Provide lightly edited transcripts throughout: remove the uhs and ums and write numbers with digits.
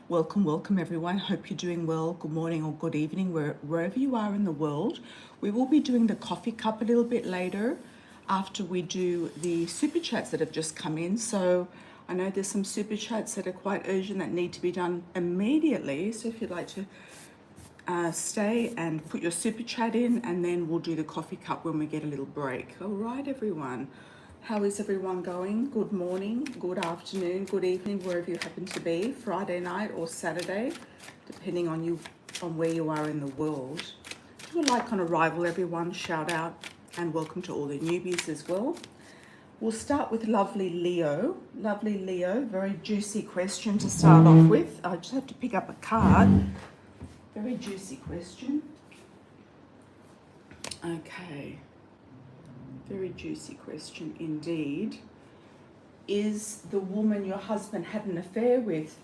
Welcome everyone. Hope you're doing well. Good morning or good evening, wherever you are in the world. We will be doing the coffee cup a little bit later after we do the super chats that have just come in. So I know there's some super chats that are quite urgent that need to be done immediately. So if you'd like to stay and put your super chat in, and then we'll do the coffee cup when we get a little break. All right, everyone. How is everyone going? Good morning, good afternoon, good evening, wherever you happen to be, Friday night or Saturday, depending on where you are in the world. Do a like on arrival, everyone. Shout out and welcome to all the newbies as well. We'll start with lovely Leo. Lovely Leo, very juicy question to start off with. I just have to pick up a card. Very juicy question. Okay. Very juicy question indeed. Is the woman your husband had an affair with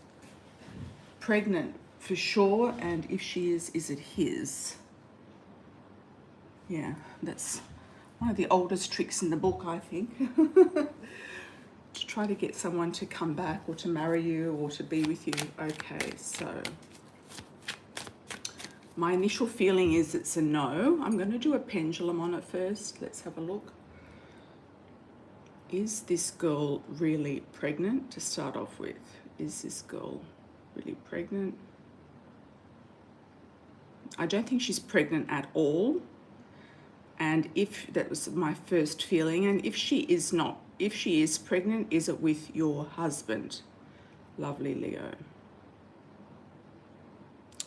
pregnant for sure? And if she is it his? Yeah, that's one of the oldest tricks in the book, I think. To try to get someone to come back or to marry you or to be with you. Okay, so my initial feeling is it's a no. I'm going to do a pendulum on it first. Let's have a look. Is this girl really pregnant to start off with? Is this girl really pregnant? I don't think she's pregnant at all. And if that was my first feeling, and if she is not, if she is pregnant, is it with your husband? Lovely Leo.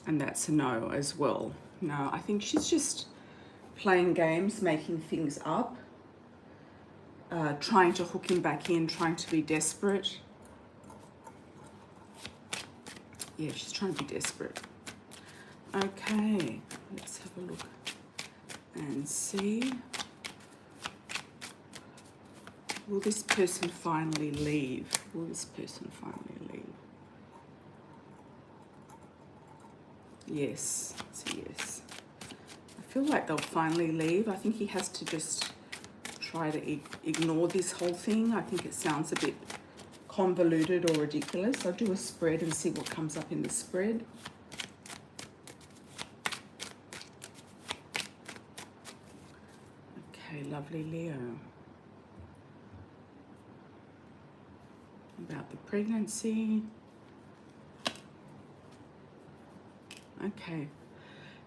And that's a no as well. No, I think she's just playing games, making things up, trying to hook him back in, trying to be desperate. Yeah, she's trying to be desperate. Okay, let's have a look and see. Will this person finally leave? Will this person finally leave? Yes, it's a yes. I feel like they'll finally leave. I think he has to just try to ignore this whole thing. I think it sounds a bit convoluted or ridiculous. I'll do a spread and see what comes up in the spread. Okay, lovely Leo. About the pregnancy. Okay.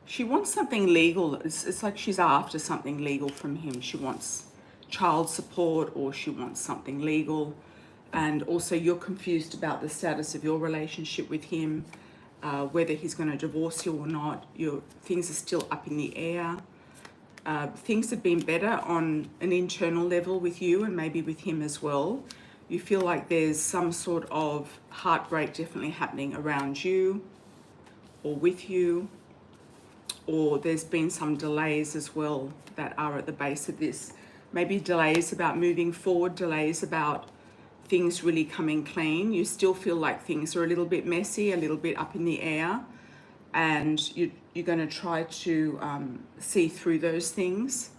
She wants something legal. It's like she's after something legal from him. She wants child support, or she wants something legal. And also you're confused about the status of your relationship with him, whether he's going to divorce you or not. Things are still up in the air. Things have been better on an internal level with you and maybe with him as well. You feel like there's some sort of heartbreak definitely happening around you or with you, or there's been some delays as well that are at the base of this. Maybe delays about moving forward, delays about things really coming clean. You still feel like things are a little bit messy, a little bit up in the air, and you're going to try to see through those things.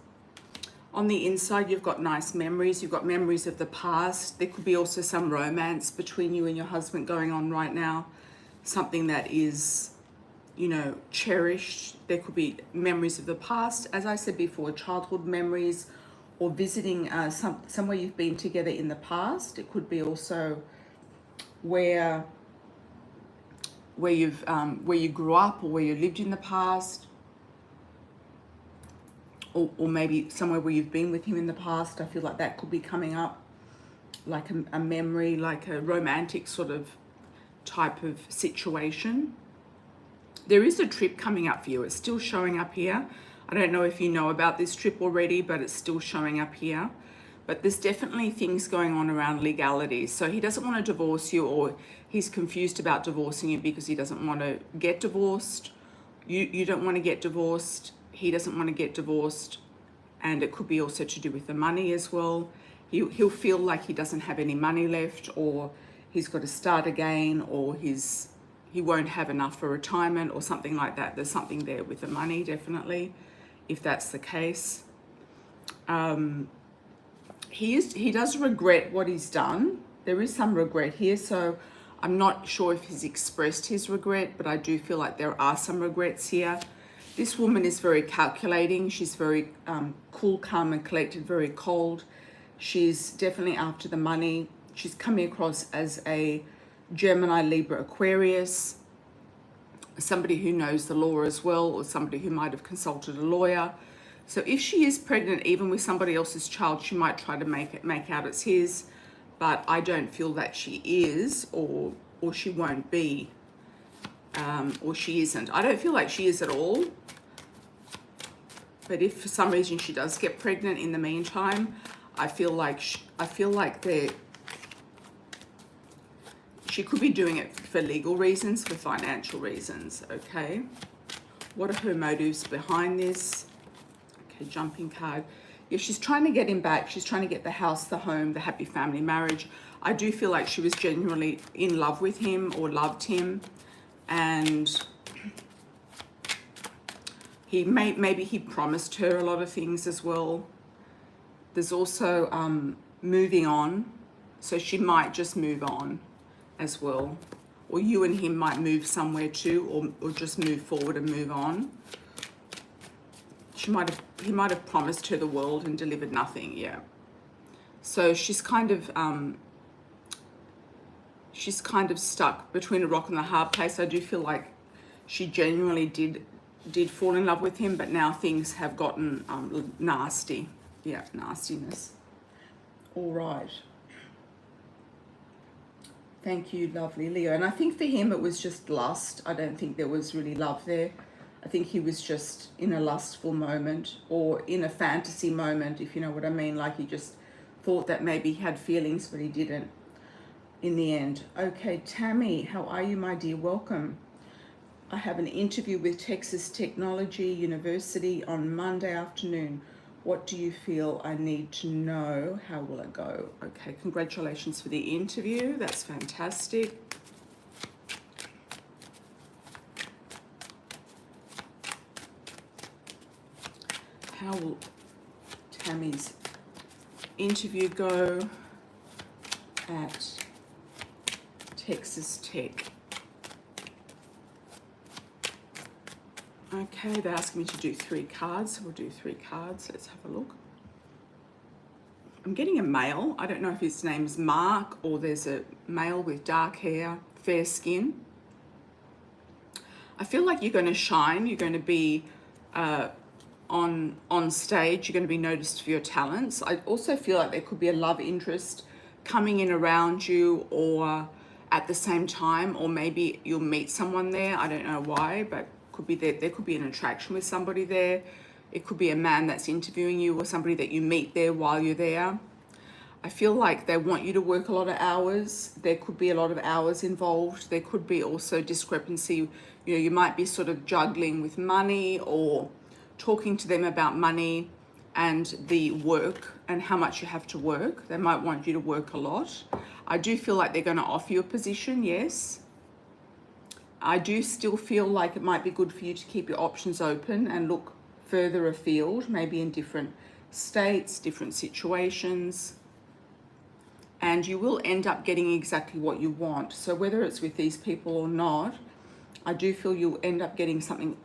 On the inside, you've got nice memories. You've got memories of the past. There could be also some romance between you and your husband going on right now. Something that is, cherished. There could be memories of the past. As I said before, childhood memories, or visiting somewhere you've been together in the past. It could be also where you grew up, or where you lived in the past, or maybe somewhere where you've been with him in the past. I feel like that could be coming up, like a memory, like a romantic sort of type of situation. There is a trip coming up for you. It's still showing up here. I don't know if you know about this trip already, but it's still showing up here. But there's definitely things going on around legalities. So he doesn't want to divorce you, or he's confused about divorcing you because he doesn't want to get divorced. You don't want to get divorced. He doesn't want to get divorced. And it could be also to do with the money as well. He'll feel like he doesn't have any money left, or he's got to start again, or he won't have enough for retirement or something like that. There's something there with the money, definitely, if that's the case. He does regret what he's done. There is some regret here. So I'm not sure if he's expressed his regret, but I do feel like there are some regrets here. This woman is very calculating. She's very cool, calm, and collected, very cold. She's definitely after the money. She's coming across as a Gemini, Libra, Aquarius, somebody who knows the law as well, or somebody who might have consulted a lawyer. So if she is pregnant, even with somebody else's child, she might try to make out it's his, but I don't feel that she is, or she won't be, or she isn't. I don't feel like she is at all. But if for some reason she does get pregnant in the meantime, I feel like she could be doing it for legal reasons, for financial reasons, okay? What are her motives behind this? Okay, jumping card. Yeah, she's trying to get him back. She's trying to get the house, the home, the happy family marriage. I do feel like she was genuinely in love with him or loved him. And maybe he promised her a lot of things as well. There's also moving on. So she might just move on as well. Or you and him might move somewhere too, or just move forward and move on. He might have promised her the world and delivered nothing, yeah. So she's kind of stuck between a rock and a hard place. I do feel like she genuinely did fall in love with him, but now things have gotten nasty. Yeah, nastiness. All right. Thank you, lovely Leo. And I think for him it was just lust. I don't think there was really love there. I think he was just in a lustful moment, or in a fantasy moment, if you know what I mean. Like he just thought that maybe he had feelings, but he didn't in the end. Okay, Tammy, how are you, my dear? Welcome. I have an interview with Texas Technology University on Monday afternoon. What do you feel I need to know? How will it go? Okay, congratulations for the interview. That's fantastic. How will Tammy's interview go at Texas Tech? Okay, they're asking me to do 3 cards, so we'll do 3 cards. Let's have a look. I'm getting a male. I don't know if his name's Mark, or there's a male with dark hair, fair skin. I feel like you're going to shine. You're going to be on stage. You're going to be noticed for your talents. I also feel like there could be a love interest coming in around you, or at the same time, or maybe you'll meet someone there. I don't know why, but could be there could be an attraction with somebody there. It could be a man that's interviewing you, or somebody that you meet there while you're there. I feel like they want you to work a lot of hours. There could be a lot of hours involved. There could be also discrepancy. You know, you might be sort of juggling with money, or talking to them about money and the work and how much you have to work. They might want you to work a lot. I do feel like they're going to offer you a position, yes. I do still feel like it might be good for you to keep your options open and look further afield, maybe in different states, different situations. And you will end up getting exactly what you want. So whether it's with these people or not, I do feel you'll end up getting something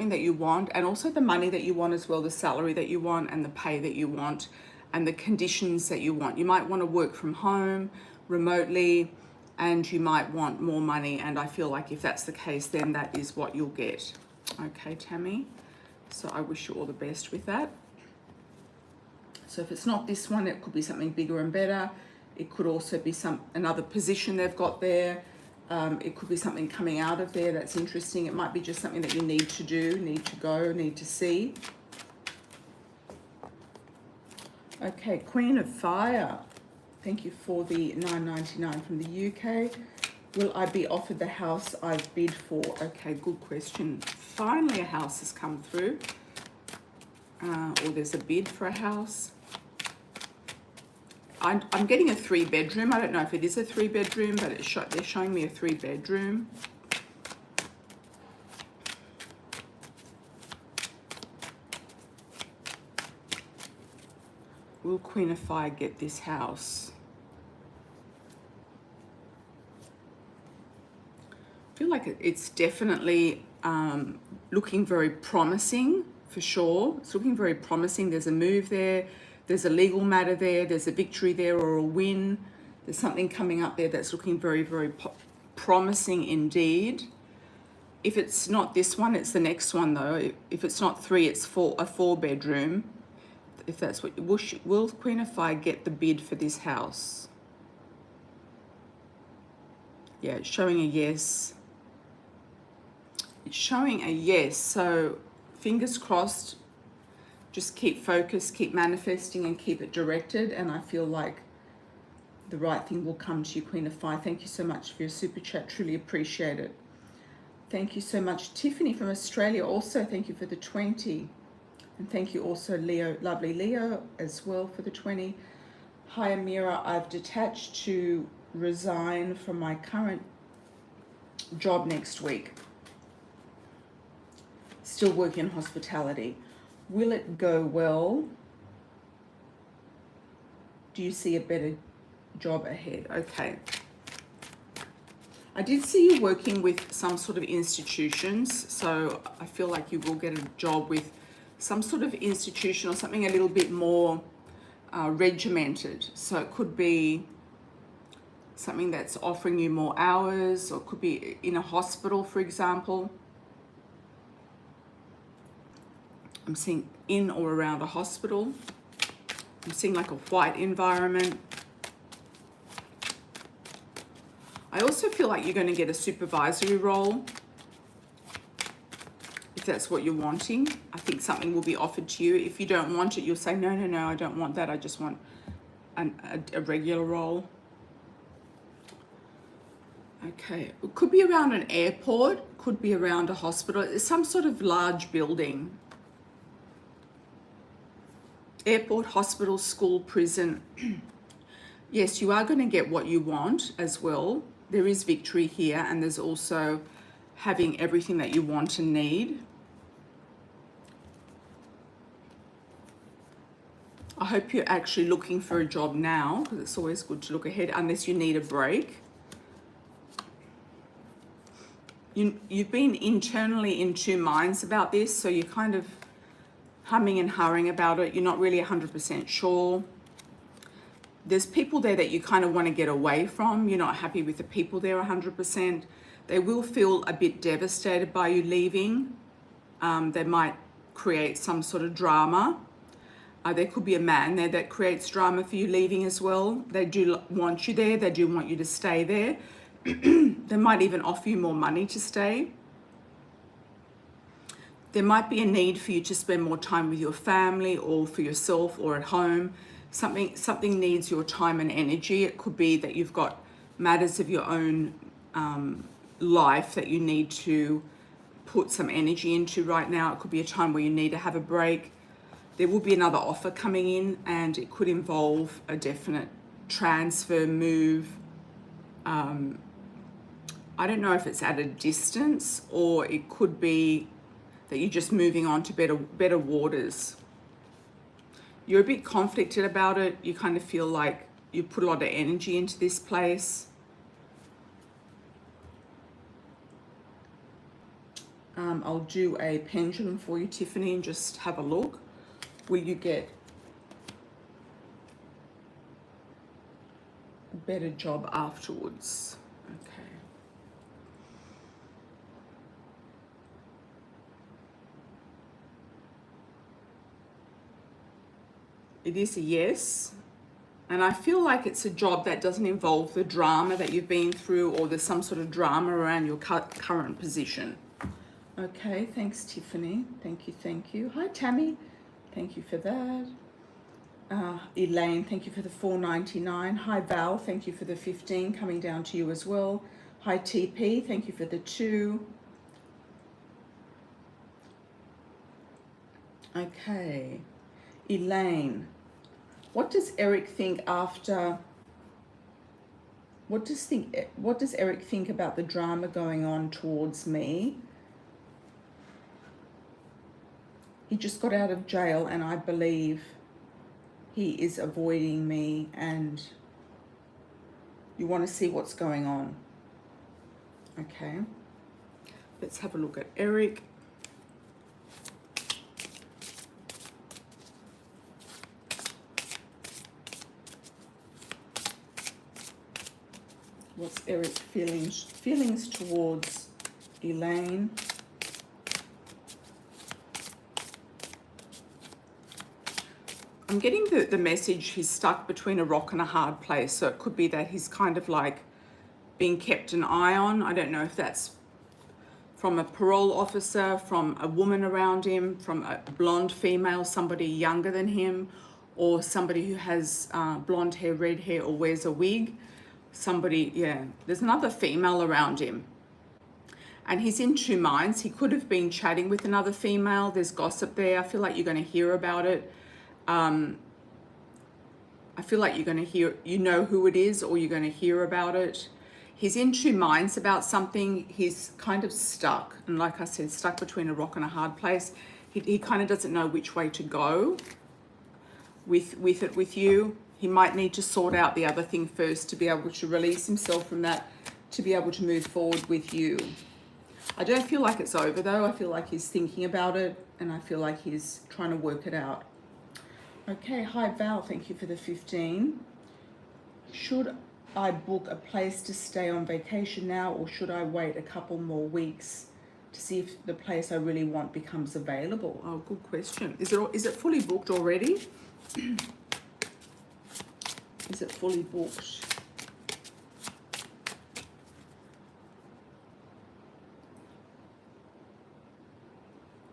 that you want, and also the money that you want as well, the salary that you want, and the pay that you want, and the conditions that you want. You might want to work from home, remotely, and you might want more money, and I feel like if that's the case, then that is what you'll get. Okay, Tammy, so I wish you all the best with that. So if it's not this one, it could be something bigger and better. It could also be another position they've got there. It could be something coming out of there that's interesting. It might be just something that you need to do, need to go, need to see. Okay, Queen of Fire. Thank you for the $9.99 from the UK. Will I be offered the house I've bid for? Okay, good question. Finally, a house has come through. Or there's a bid for a house. I'm getting a 3-bedroom. I don't know if it is a 3-bedroom, but they're showing me a 3-bedroom. Will Queen of Fire get this house? feel like it's definitely looking very promising for sure. It's looking very promising. There's a move there. There's a legal matter there. There's a victory there or a win. There's something coming up there that's looking very, very promising indeed. If it's not this one, it's the next one though. If it's not 3, it's a 4-bedroom. If that's what, will Queen of Fire get the bid for this house? Yeah, it's showing a yes. It's showing a yes. So fingers crossed, just keep focused, keep manifesting and keep it directed. And I feel like the right thing will come to you, Queen of Fire. Thank you so much for your super chat. Truly appreciate it. Thank you so much. Tiffany from Australia also, thank you for the 20. And thank you also, Leo, lovely Leo, as well for the 20. Hi, Amira. I've detached to resign from my current job next week. Still working in hospitality. Will it go well? Do you see a better job ahead? Okay. I did see you working with some sort of institutions, so I feel like you will get a job with some sort of institution or something a little bit more regimented. So it could be something that's offering you more hours, or it could be in a hospital, for example. I'm seeing in or around a hospital. I'm seeing like a white environment. I also feel like you're going to get a supervisory role, if that's what you're wanting. I think something will be offered to you. If you don't want it, you'll say, no, no, no, I don't want that. I just want a regular role. Okay, it could be around an airport, could be around a hospital. It's some sort of large building. Airport, hospital, school, prison. Yes, you are going to get what you want as well. There is victory here, and there's also having everything that you want and need. I hope you're actually looking for a job now, because it's always good to look ahead, unless you need a break. You've been internally in two minds about this, so you're kind of humming and hawing about it. You're not really 100% sure. There's people there that you kind of want to get away from. You're not happy with the people there 100%. They will feel a bit devastated by you leaving. They might create some sort of drama. There could be a man there that creates drama for you leaving as well. They do want you there. They do want you to stay there. They might even offer you more money to stay. There might be a need for you to spend more time with your family or for yourself or at home. Something needs your time and energy. It could be that you've got matters of your own life that you need to put some energy into right now. It could be a time where you need to have a break. There will be another offer coming in, and it could involve a definite transfer, move. I don't know if it's at a distance, or it could be that you're just moving on to better waters. You're a bit conflicted about it. You kind of feel like you put a lot of energy into this place. I'll do a pendulum for you, Tiffany, and just have a look. Will you get a better job afterwards? Okay. It is a yes. And I feel like it's a job that doesn't involve the drama that you've been through, or there's some sort of drama around your current position. Okay, thanks, Tiffany. Thank you, thank you. Hi, Tammy. Thank you for that. Elaine, thank you for the $4.99. Hi, Val. Thank you for the 15 coming down to you as well. Hi, TP. Thank you for the 2. Okay. Elaine, what does Eric think after... What does Eric think about the drama going on towards me? He just got out of jail, and I believe he is avoiding me, and you want to see what's going on. Okay. Let's have a look at Eric. What's Eric's feelings towards Elaine? I'm getting the message he's stuck between a rock and a hard place. So it could be that he's kind of like being kept an eye on. I don't know if that's from a parole officer, from a woman around him, from a blonde female, somebody younger than him, or somebody who has blonde hair, red hair, or wears a wig. Somebody, yeah, there's another female around him. And he's in two minds. He could have been chatting with another female. There's gossip there. I feel like you're going to hear about it. I feel like you're going to hear, you know who it is, or you're going to hear about it. He's in two minds about something. He's kind of stuck. And like I said, stuck between a rock and a hard place. He kind of doesn't know which way to go with you. He might need to sort out the other thing first to be able to release himself from that, to be able to move forward with you. I don't feel like it's over though. I feel like he's thinking about it, and I feel like he's trying to work it out. Okay, hi Val, thank you for the 15. Should I book a place to stay on vacation now, or should I wait a couple more weeks to see if the place I really want becomes available? Oh, good question. Is it fully booked already? Is it fully booked?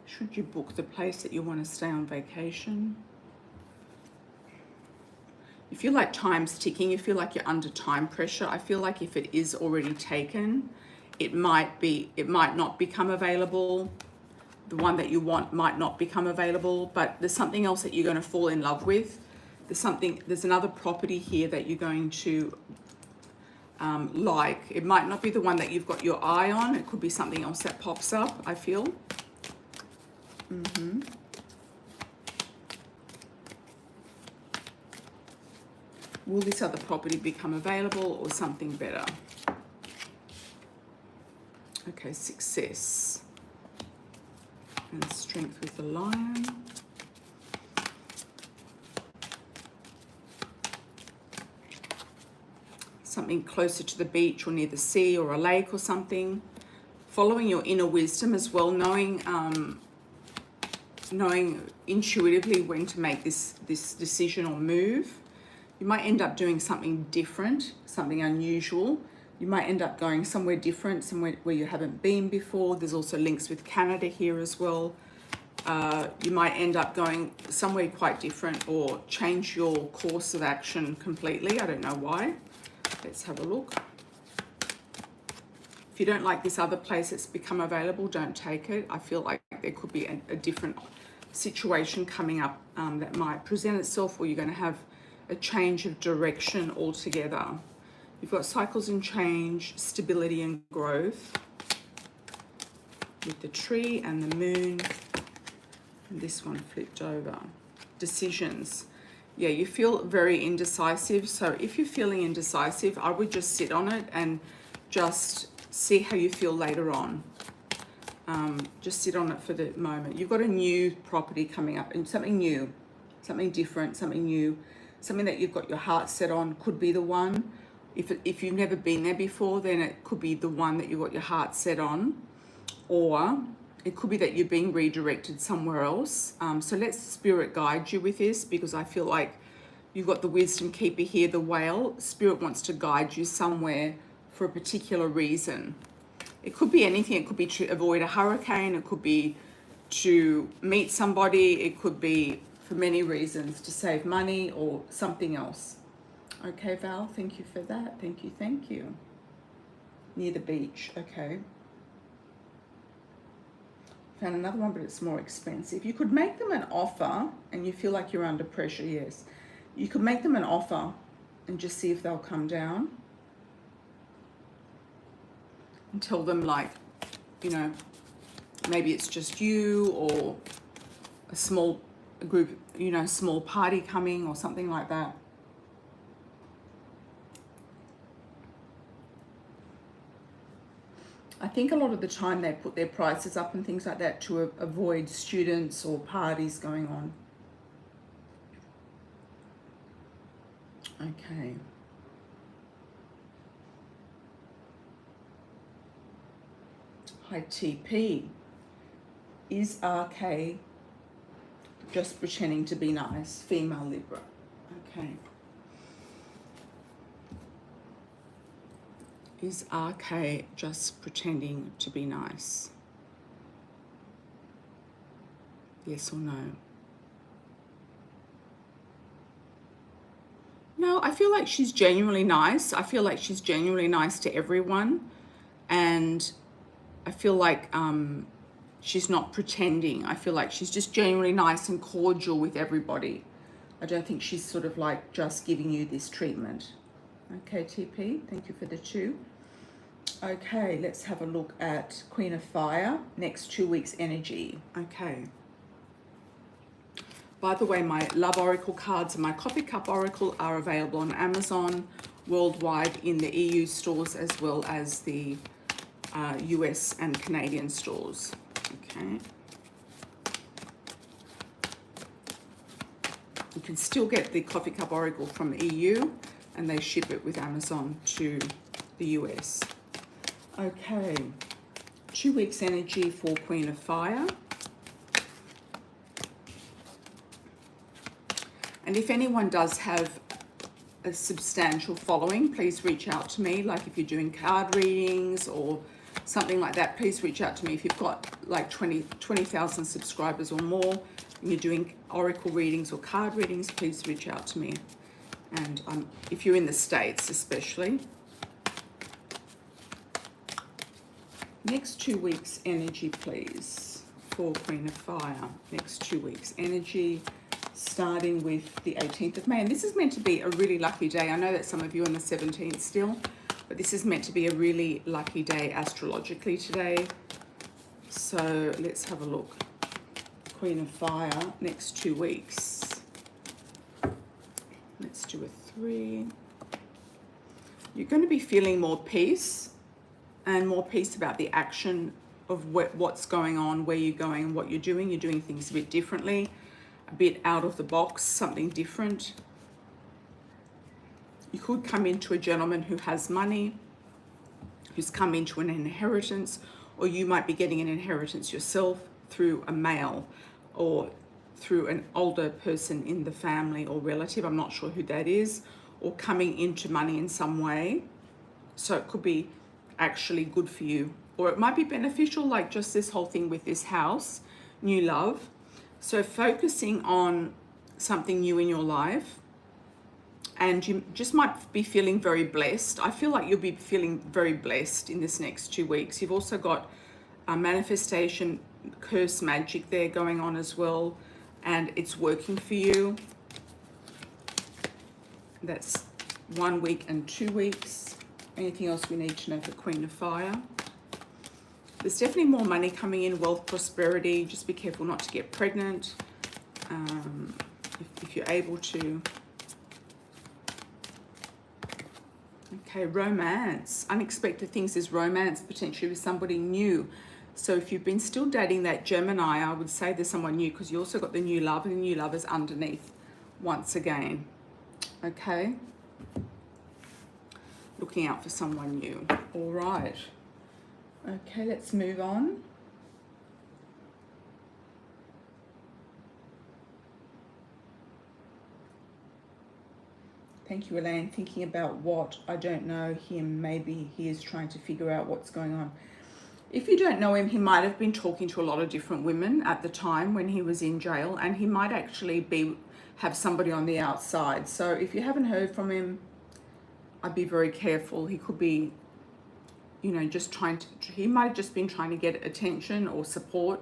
Should you book the place that you want to stay on vacation? You feel like time's ticking. You feel like you're under time pressure. I feel like if it is already taken, it might not become available. The one that you want might not become available, but there's something else that you're going to fall in love with. There's another property here that you're going to like. It might not be the one that you've got your eye on. It could be something else that pops up, I feel. Will this other property become available, or something better? Okay, success and strength with the lion. Something closer to the beach or near the sea or a lake or something. Following your inner wisdom as well, knowing intuitively when to make this decision or move. You might end up doing something different, something unusual. You might end up going somewhere different, somewhere where you haven't been before. There's also links with Canada here as well. You might end up going somewhere quite different, or change your course of action completely. I don't know why. Let's have a look. If you don't like this other place that's become available, don't take it. I feel like there could be a different situation coming up that might present itself, or you're going to have a change of direction altogether. You've got cycles and change, stability and growth with the tree and the moon, and this one flipped over. Decisions. Yeah, you feel very indecisive. So if you're feeling indecisive, I would just sit on it and just see how you feel later on. Just sit on it for the moment. You've got a new property coming up, and something new, something different, something new, something that you've got your heart set on could be the one. If you've never been there before, then it could be the one that you've got your heart set on, or it could be that you're being redirected somewhere else. So let Spirit guide you with this, because I feel like you've got the wisdom keeper here, the whale. Spirit wants to guide you somewhere for a particular reason. It could be anything. It could be to avoid a hurricane. It could be to meet somebody. It could be for many reasons, to save money or something else. Okay, Val, thank you for that. Thank you, thank you. Near the beach, okay. Found another one, but it's more expensive. You could make them an offer, and you feel like you're under pressure, yes. You could make them an offer and just see if they'll come down. And tell them, like, you know, maybe it's just you, or a small group, you know, small party coming or something like that. I think a lot of the time they put their prices up and things like that to avoid students or parties going on. Okay. Hi TP. Is RK just pretending to be nice? Female Libra. Okay. Is RK just pretending to be nice? Yes or no? No, I feel like she's genuinely nice. I feel like she's genuinely nice to everyone. And I feel like she's not pretending. I feel like she's just genuinely nice and cordial with everybody. I don't think she's sort of like just giving you this treatment. Okay, TP, thank you for the 2. Okay, let's have a look at Queen of Fire, next 2 weeks energy. Okay. By the way, my Love Oracle cards and my Coffee Cup Oracle are available on Amazon, worldwide in the EU stores, as well as the US and Canadian stores. Okay. You can still get the Coffee Cup Oracle from the EU, and they ship it with Amazon to the US. Okay, 2 weeks energy for Queen of Fire. And if anyone does have a substantial following, please reach out to me. Like if you're doing card readings or something like that, please reach out to me. If you've got like 20,000 subscribers or more, and you're doing oracle readings or card readings, please reach out to me. And if you're in the States especially. Next 2 weeks energy, please, for Queen of Fire. Next 2 weeks energy, starting with the 18th of May. And this is meant to be a really lucky day. I know that some of you are on the 17th still, but this is meant to be a really lucky day astrologically today. So let's have a look. Queen of Fire, next 2 weeks. Let's do a 3. You're going to be feeling more peace, and more peace about the action of what's going on, where you're going, and what you're doing. You're doing things a bit differently, a bit out of the box, something different. You could come into a gentleman who has money, who's come into an inheritance, or you might be getting an inheritance yourself through a male or through an older person in the family or relative. I'm not sure who that is, or coming into money in some way. So it could be actually good for you, or it might be beneficial, like just this whole thing with this house, new love. So focusing on something new in your life, and you just might be feeling very blessed. I feel like you'll be feeling very blessed in this next 2 weeks. You've also got a manifestation, curse magic there going on as well, and it's working for you. That's 1 week and 2 weeks. Anything else we need to know for Queen of Fire? There's definitely more money coming in, wealth, prosperity. Just be careful not to get pregnant if you're able to. Okay, romance. Unexpected things is romance, potentially with somebody new. So if you've been still dating that Gemini, I would say there's someone new, because you also got the new love, and the new love is underneath once again. Okay. Looking out for someone new. All right. Okay, let's move on. Thank you, Elaine. Thinking about what? I don't know him. Maybe he is trying to figure out what's going on. If you don't know him, he might have been talking to a lot of different women at the time when he was in jail, and he might actually have somebody on the outside. So if you haven't heard from him, I'd be very careful. He could be, you know, just he might have just been trying to get attention or support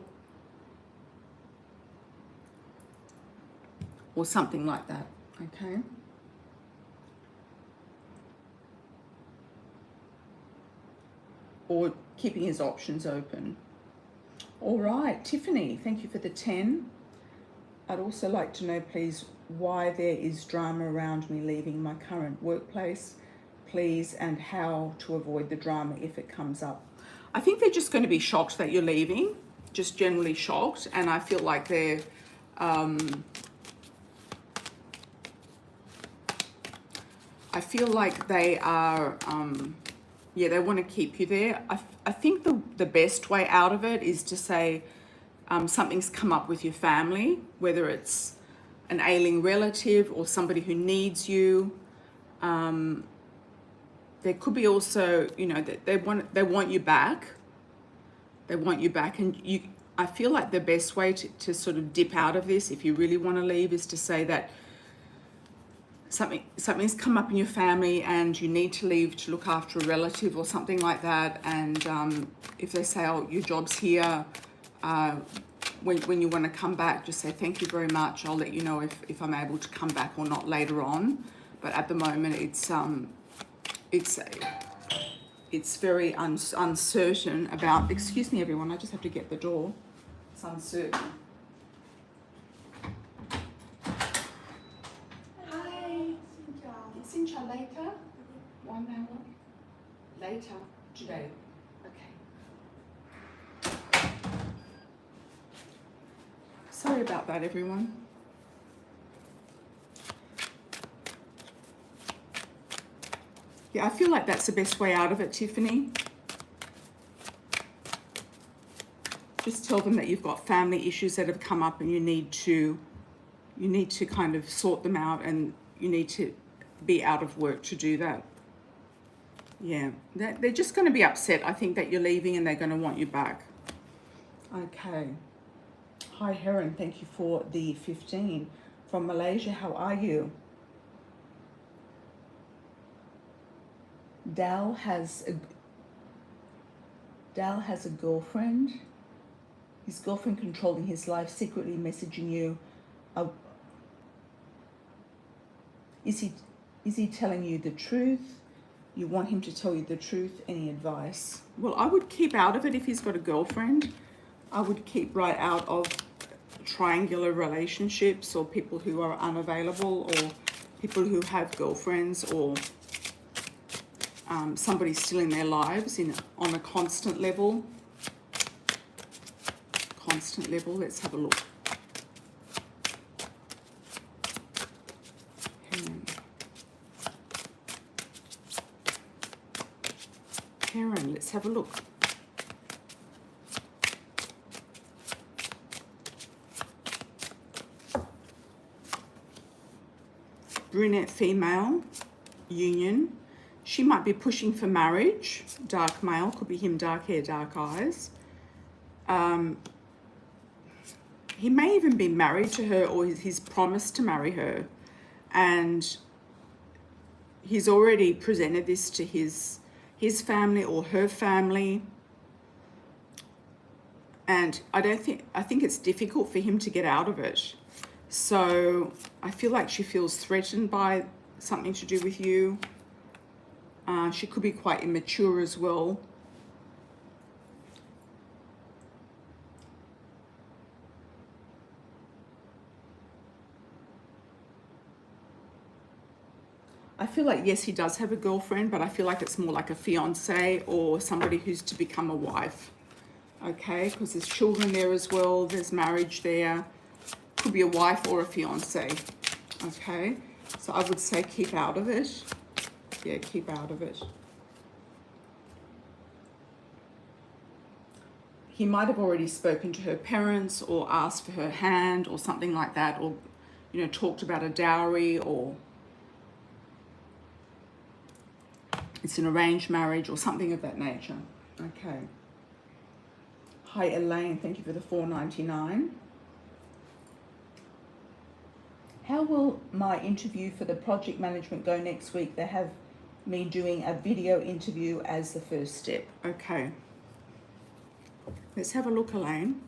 or something like that, okay? Or keeping his options open. All right, Tiffany, thank you for the 10. I'd also like to know, please, why there is drama around me leaving my current workplace, please, and how to avoid the drama if it comes up. I think they're just going to be shocked that you're leaving, just generally shocked. And I feel like they're, I feel like they are, yeah, they want to keep you there. I think the best way out of it is to say something's come up with your family, whether it's an ailing relative or somebody who needs you. There could be also, you know, that they want you back. They want you back, and you. I feel like the best way to sort of dip out of this, if you really want to leave, is to say that something's come up in your family and you need to leave to look after a relative or something like that. And if they say, oh, your job's here, when you want to come back, just say, thank you very much. I'll let you know if I'm able to come back or not later on. But at the moment, it's very uncertain about, excuse me, everyone, I just have to get the door. It's uncertain. Sincha later? 1 hour? Later today. Okay. Sorry about that, everyone. Yeah, I feel like that's the best way out of it, Tiffany. Just tell them that you've got family issues that have come up and you need to kind of sort them out, and you need to be out of work to do that. Yeah, they're just going to be upset, I think, that you're leaving, and they're going to want you back. Okay. Hi, Heron. Thank you for the 15 from Malaysia. How are you? Dal has a girlfriend. His girlfriend controlling his life, secretly messaging you. Is he telling you the truth? You want him to tell you the truth? Any advice? Well, I would keep out of it if he's got a girlfriend. I would keep right out of triangular relationships, or people who are unavailable, or people who have girlfriends, or somebody still in their lives on a constant level. Let's have a look. Karen, let's have a look. Brunette female, union. She might be pushing for marriage. Dark male, could be him, dark hair, dark eyes. He may even be married to her, or he's promised to marry her. And he's already presented this to his family or her family. And I think it's difficult for him to get out of it. So I feel like she feels threatened by something to do with you. She could be quite immature as well. I feel like, yes, he does have a girlfriend, but I feel like it's more like a fiance or somebody who's to become a wife. Okay, because there's children there as well. There's marriage there. Could be a wife or a fiance. Okay, so I would say keep out of it. Yeah, keep out of it. He might have already spoken to her parents or asked for her hand or something like that, or, you know, talked about a dowry, or it's an arranged marriage or something of that nature. Okay. Hi, Elaine. Thank you for the $4.99. How will my interview for the project management go next week? They have me doing a video interview as the first step. Okay. Let's have a look, Elaine.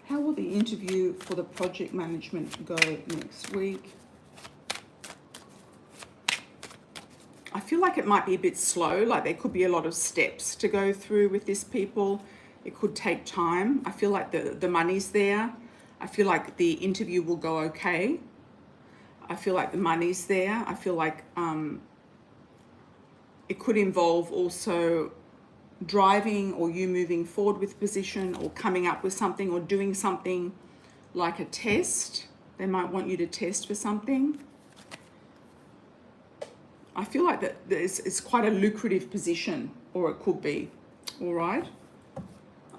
How will the interview for the project management go next week? I feel like it might be a bit slow, like there could be a lot of steps to go through with this, people. It could take time. I feel like the money's there. I feel like the interview will go okay. I feel like the money's there. I feel like it could involve also driving or you moving forward with position or coming up with something or doing something like a test. They might want you to test for something. I feel like that it's quite a lucrative position, or it could be. All right.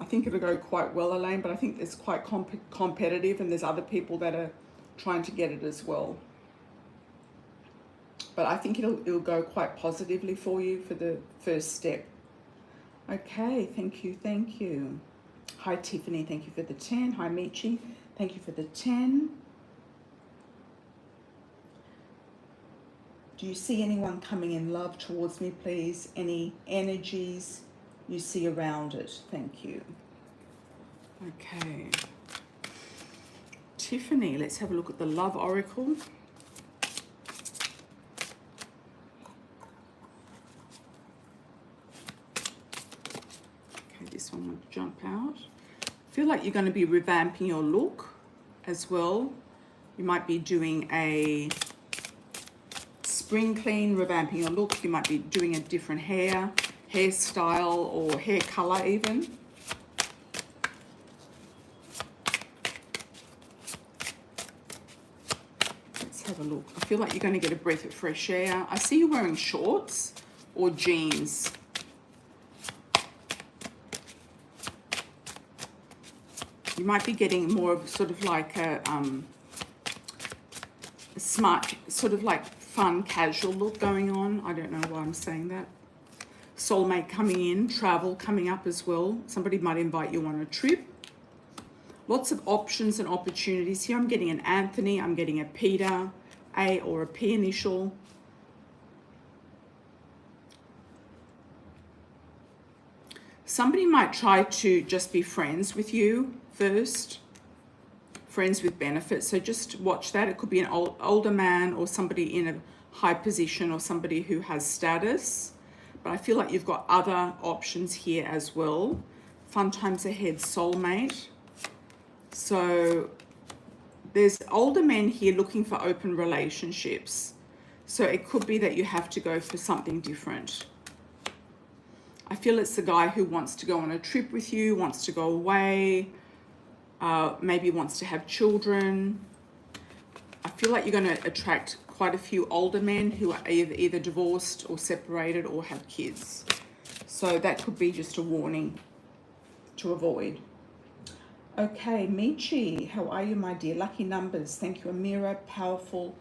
I think it'll go quite well, Elaine, but I think it's quite competitive and there's other people that are trying to get it as well. But I think it'll go quite positively for you for the first step. Okay, thank you, thank you. Hi, Tiffany, thank you for the 10. Hi, Michi, thank you for the 10. Do you see anyone coming in love towards me, please? Any energies you see around it? Thank you. Okay. Tiffany, let's have a look at the love oracle. Okay, this one will jump out. I feel like you're going to be revamping your look as well. You might be doing a spring clean, revamping your look. You might be doing a different hairstyle or hair color even. Let's have a look. I feel like you're going to get a breath of fresh air. I see you wearing shorts or jeans. You might be getting more of sort of like a smart, sort of like fun, casual look going on. I don't know why I'm saying that. Soulmate coming in, travel coming up as well. Somebody might invite you on a trip. Lots of options and opportunities here. I'm getting an Anthony, I'm getting a Peter, A or a P initial. Somebody might try to just be friends with you first. Friends with benefits, so just watch that. It could be an older man or somebody in a high position or somebody who has status, but I feel like you've got other options here as well. Fun times ahead, soulmate. So there's older men here looking for open relationships, so it could be that you have to go for something different. I feel it's the guy who wants to go on a trip with you, wants to go away, maybe wants to have children. I feel like you're going to attract quite a few older men who are either divorced or separated or have kids. So that could be just a warning to avoid. Okay, Michi, how are you, my dear? Lucky numbers. Thank you, Amira, powerful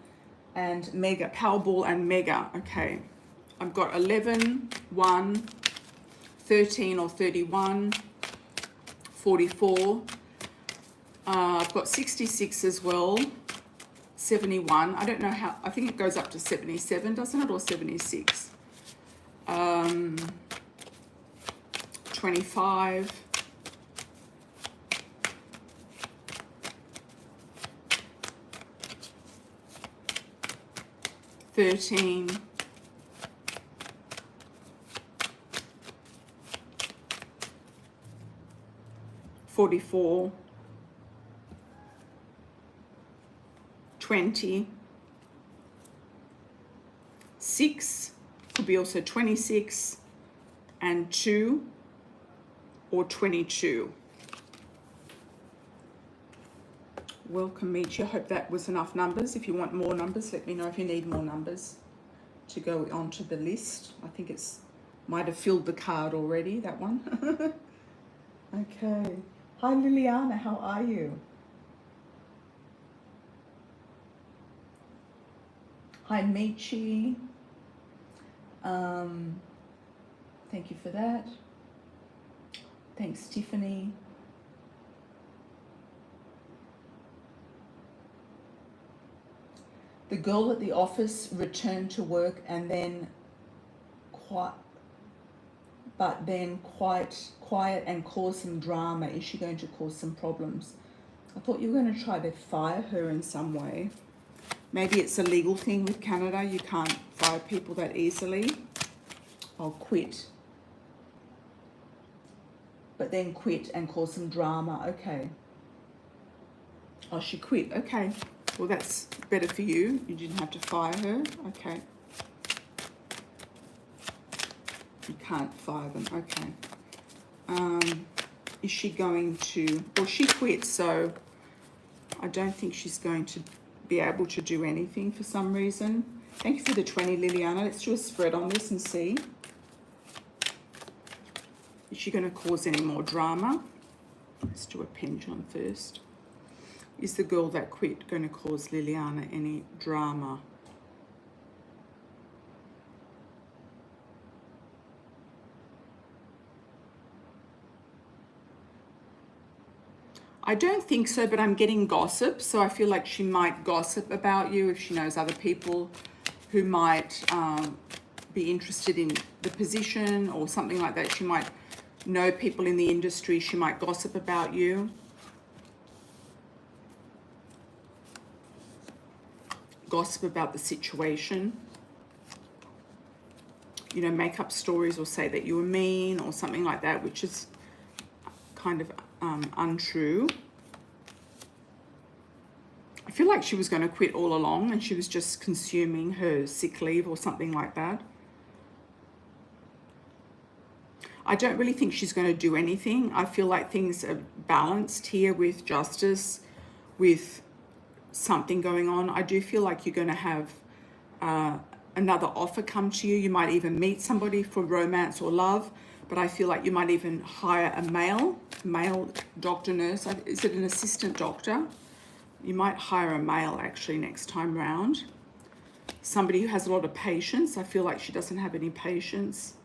and mega, Powerball and mega. Okay, I've got 11, 1, 13 or 31, 44. I've got 66 as well, 71. I don't know how, I think it goes up to 77, doesn't it? Or 76. 25. 13. 44. 20, 6, could be also 26, and 2, or 22. Welcome, Michi. I hope that was enough numbers. If you want more numbers, let me know if you need more numbers to go onto the list. I think it's might have filled the card already, that one. Okay. Hi, Liliana. How are you? Hi, Michi. Thank you for that. Thanks, Tiffany. The girl at the office returned to work and then quite quiet and cause some drama. Is she going to cause some problems? I thought you were going to try to fire her in some way. Maybe it's a legal thing with Canada. You can't fire people that easily. I'll quit. But then quit and cause some drama. Okay. Oh, she quit. Okay. Well, that's better for you. You didn't have to fire her. Okay. You can't fire them. Okay. Is she going to... Well, she quit, so I don't think she's going to be able to do anything for some reason. Thank you for the 20, Liliana. Let's do a spread on this and see. Is she going to cause any more drama? Let's do a pendulum first. Is the girl that quit going to cause Liliana any drama? I don't think so, but I'm getting gossip. So I feel like she might gossip about you if she knows other people who might be interested in the position or something like that. She might know people in the industry. She might gossip about you. Gossip about the situation. You know, make up stories or say that you were mean or something like that, which is kind of untrue. I feel like she was going to quit all along and she was just consuming her sick leave or something like that. I don't really think she's going to do anything. I feel like things are balanced here with justice, with something going on. I do feel like you're going to have another offer come to you. You might even meet somebody for romance or love, but I feel like you might even hire a male doctor, nurse. Is it an assistant doctor? You might hire a male actually next time round. Somebody who has a lot of patience. I feel like she doesn't have any patience.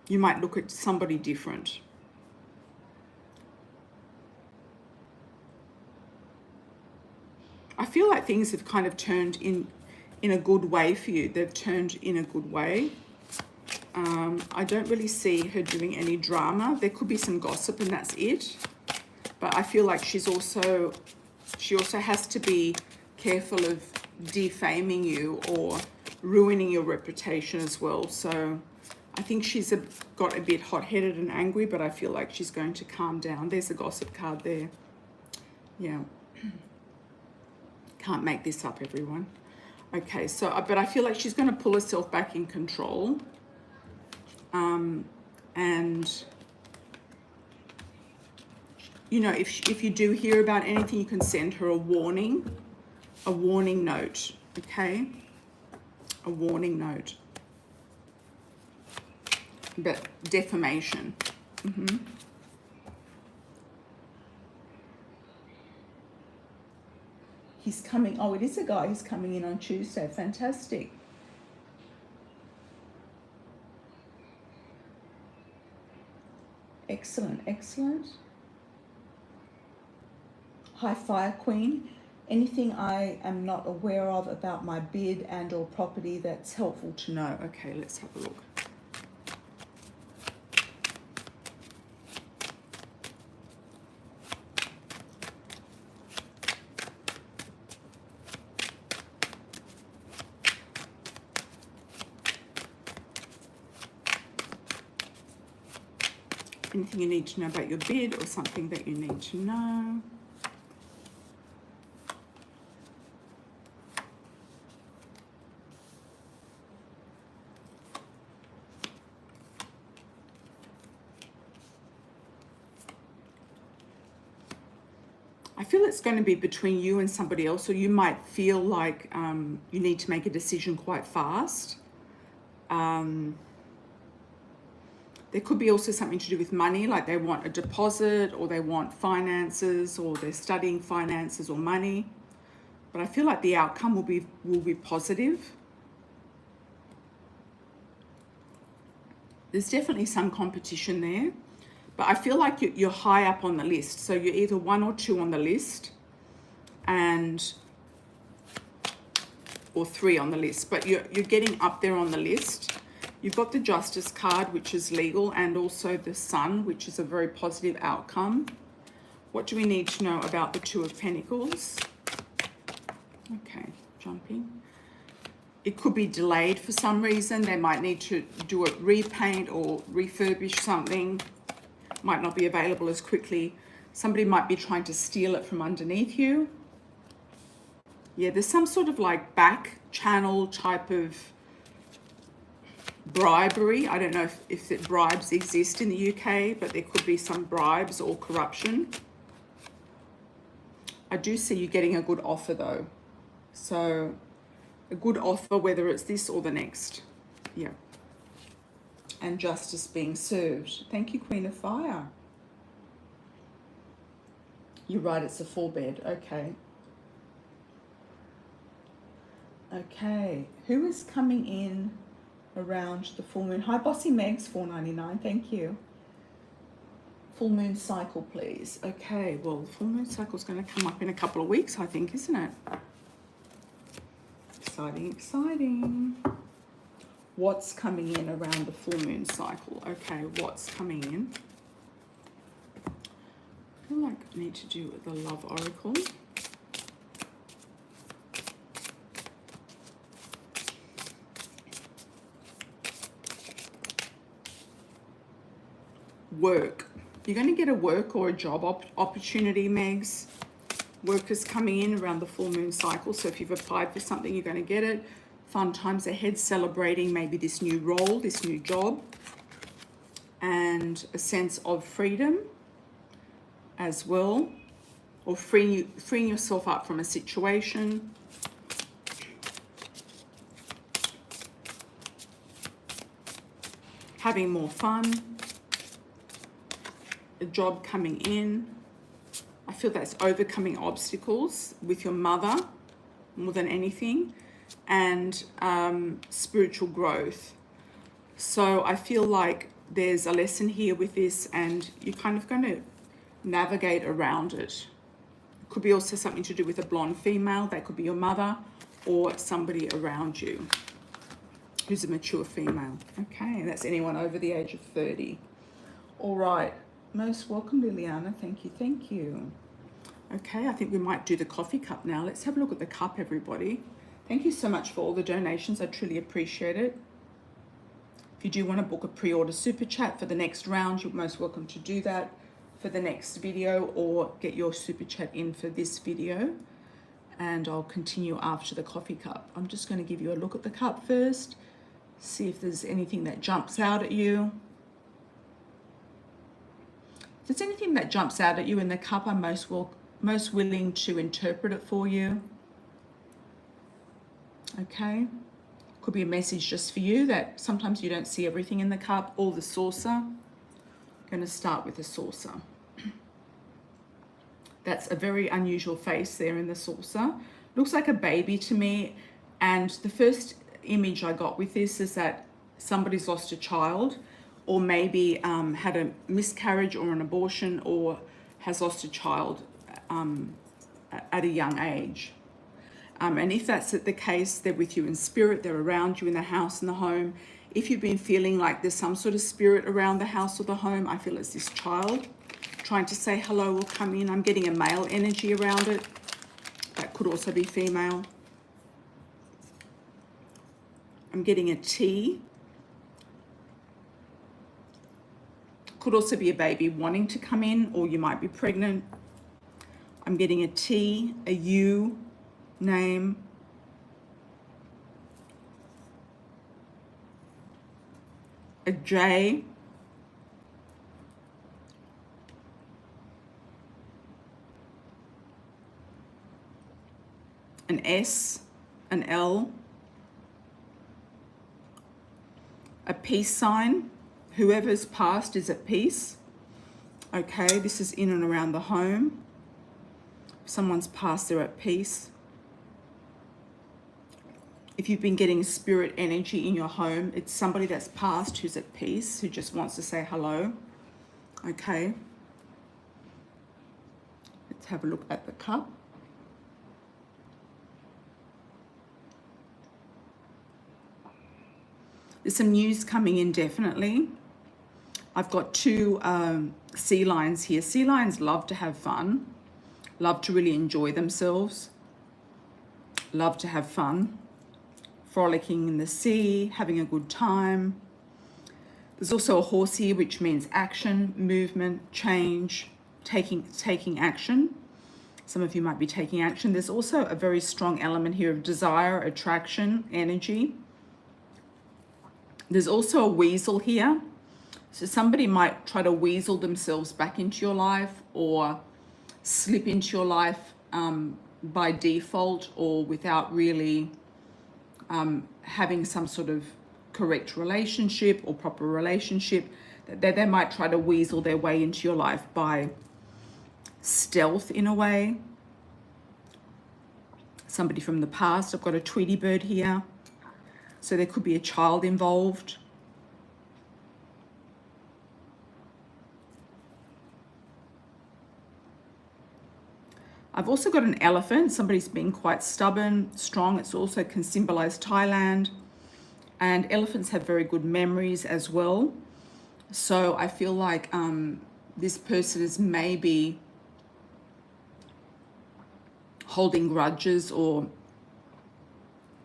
You might look at somebody different. I feel like things have kind of turned in a good way for you. They've turned in a good way. I don't really see her doing any drama. There could be some gossip and that's it. But I feel like she also has to be careful of defaming you or ruining your reputation as well. So I think she's got a bit hot-headed and angry, but I feel like she's going to calm down. There's a gossip card there. Yeah. Can't make this up, everyone. Okay, so, but I feel like she's going to pull herself back in control. And, you know, if you do hear about anything, you can send her a warning note, okay? A warning note. But defamation. He's coming. Oh, it is a guy. He's coming in on Tuesday. Fantastic. Excellent, excellent. Hi, Fire Queen. Anything I am not aware of about my bid and or property that's helpful to know? Okay, let's have a look. Anything you need to know about your bid or something that you need to know. I feel it's going to be between you and somebody else, or you might feel like you need to make a decision quite fast. There could be also something to do with money, like they want a deposit or they want finances or they're studying finances or money. But I feel like the outcome will be positive. There's definitely some competition there, but I feel like you're high up on the list. So you're either 1 or 2 on the list or 3 on the list, but you're getting up there on the list. You've got the Justice card, which is legal, and also the Sun, which is a very positive outcome. What do we need to know about the Two of Pentacles? Okay, jumping. It could be delayed for some reason. They might need to do a repaint or refurbish something. Might not be available as quickly Somebody might be trying to steal it from underneath you. Yeah, there's some sort of like back channel type of bribery. I don't know if bribes exist in the UK, but there could be some bribes or corruption. I do see you getting a good offer though. So a good offer, whether it's this or the next. Yeah. And justice being served. Thank you, Queen of Fire. You're right, it's a 4-bed. Okay. Okay. Who is coming in around the full moon? Hi, Bossy Megs, $4.99. Thank you. Full moon cycle, please. Okay, well, the full moon cycle is going to come up in a couple of weeks, I think, isn't it? Exciting, exciting. What's coming in around the full moon cycle? Okay, what's coming in? I feel like I need to do the love oracle. Work. You're going to get a work or a job opportunity, Megs. Work is coming in around the full moon cycle. So if you've applied for something, you're going to get it. Fun times ahead, celebrating maybe this new role, this new job. And a sense of freedom as well. Or freeing yourself up from a situation. Having more fun. A job coming in. I feel that's overcoming obstacles with your mother more than anything, and spiritual growth. So I feel like there's a lesson here with this, and you're kind of going to navigate around it. It could be also something to do with a blonde female. That could be your mother or somebody around you who's a mature female. Okay, that's anyone over the age of 30. All right. Most welcome, Liliana. Thank you, thank you. Okay, I think we might do the coffee cup now. Let's have a look at the cup, everybody. Thank you so much for all the donations. I truly appreciate it. If you do want to book a pre-order super chat for the next round, you're most welcome to do that for the next video, or get your super chat in for this video. And I'll continue after the coffee cup. I'm just going to give you a look at the cup first. See if there's anything that jumps out at you. If there's anything that jumps out at you in the cup, I'm most willing to interpret it for you. Okay. Could be a message just for you that sometimes you don't see everything in the cup, or the saucer. I'm going to start with the saucer. That's a very unusual face there in the saucer. Looks like a baby to me. And the first image I got with this is that somebody's lost a child, or maybe had a miscarriage or an abortion, or has lost a child at a young age. And if that's the case, they're with you in spirit, they're around you in the house and the home. If you've been feeling like there's some sort of spirit around the house or the home, I feel it's this child trying to say hello or come in. I'm getting a male energy around it. That could also be female. I'm getting a tea. Could also be a baby wanting to come in, or you might be pregnant. I'm getting a T, a U name. A J. An S, an L. A peace sign. Whoever's passed is at peace. Okay, this is in and around the home. If someone's passed, they're at peace. If you've been getting spirit energy in your home, it's somebody that's passed who's at peace, who just wants to say hello. Okay. Let's have a look at the cup. There's some news coming in, definitely. I've got two sea lions here. Sea lions love to have fun, love to really enjoy themselves, love to have fun, frolicking in the sea, having a good time. There's also a horse here, which means action, movement, change. taking action. Some of you might be taking action. There's also a very strong element here of desire, attraction, energy. There's also a weasel here. So somebody might try to weasel themselves back into your life or slip into your life by default or without really having some sort of correct relationship or proper relationship. They might try to weasel their way into your life by stealth in a way. Somebody from the past. I've got a Tweety bird here. So there could be a child involved. I've also got an elephant. Somebody's being quite stubborn, strong. It also can symbolize Thailand. And elephants have very good memories as well. So I feel like this person is maybe holding grudges or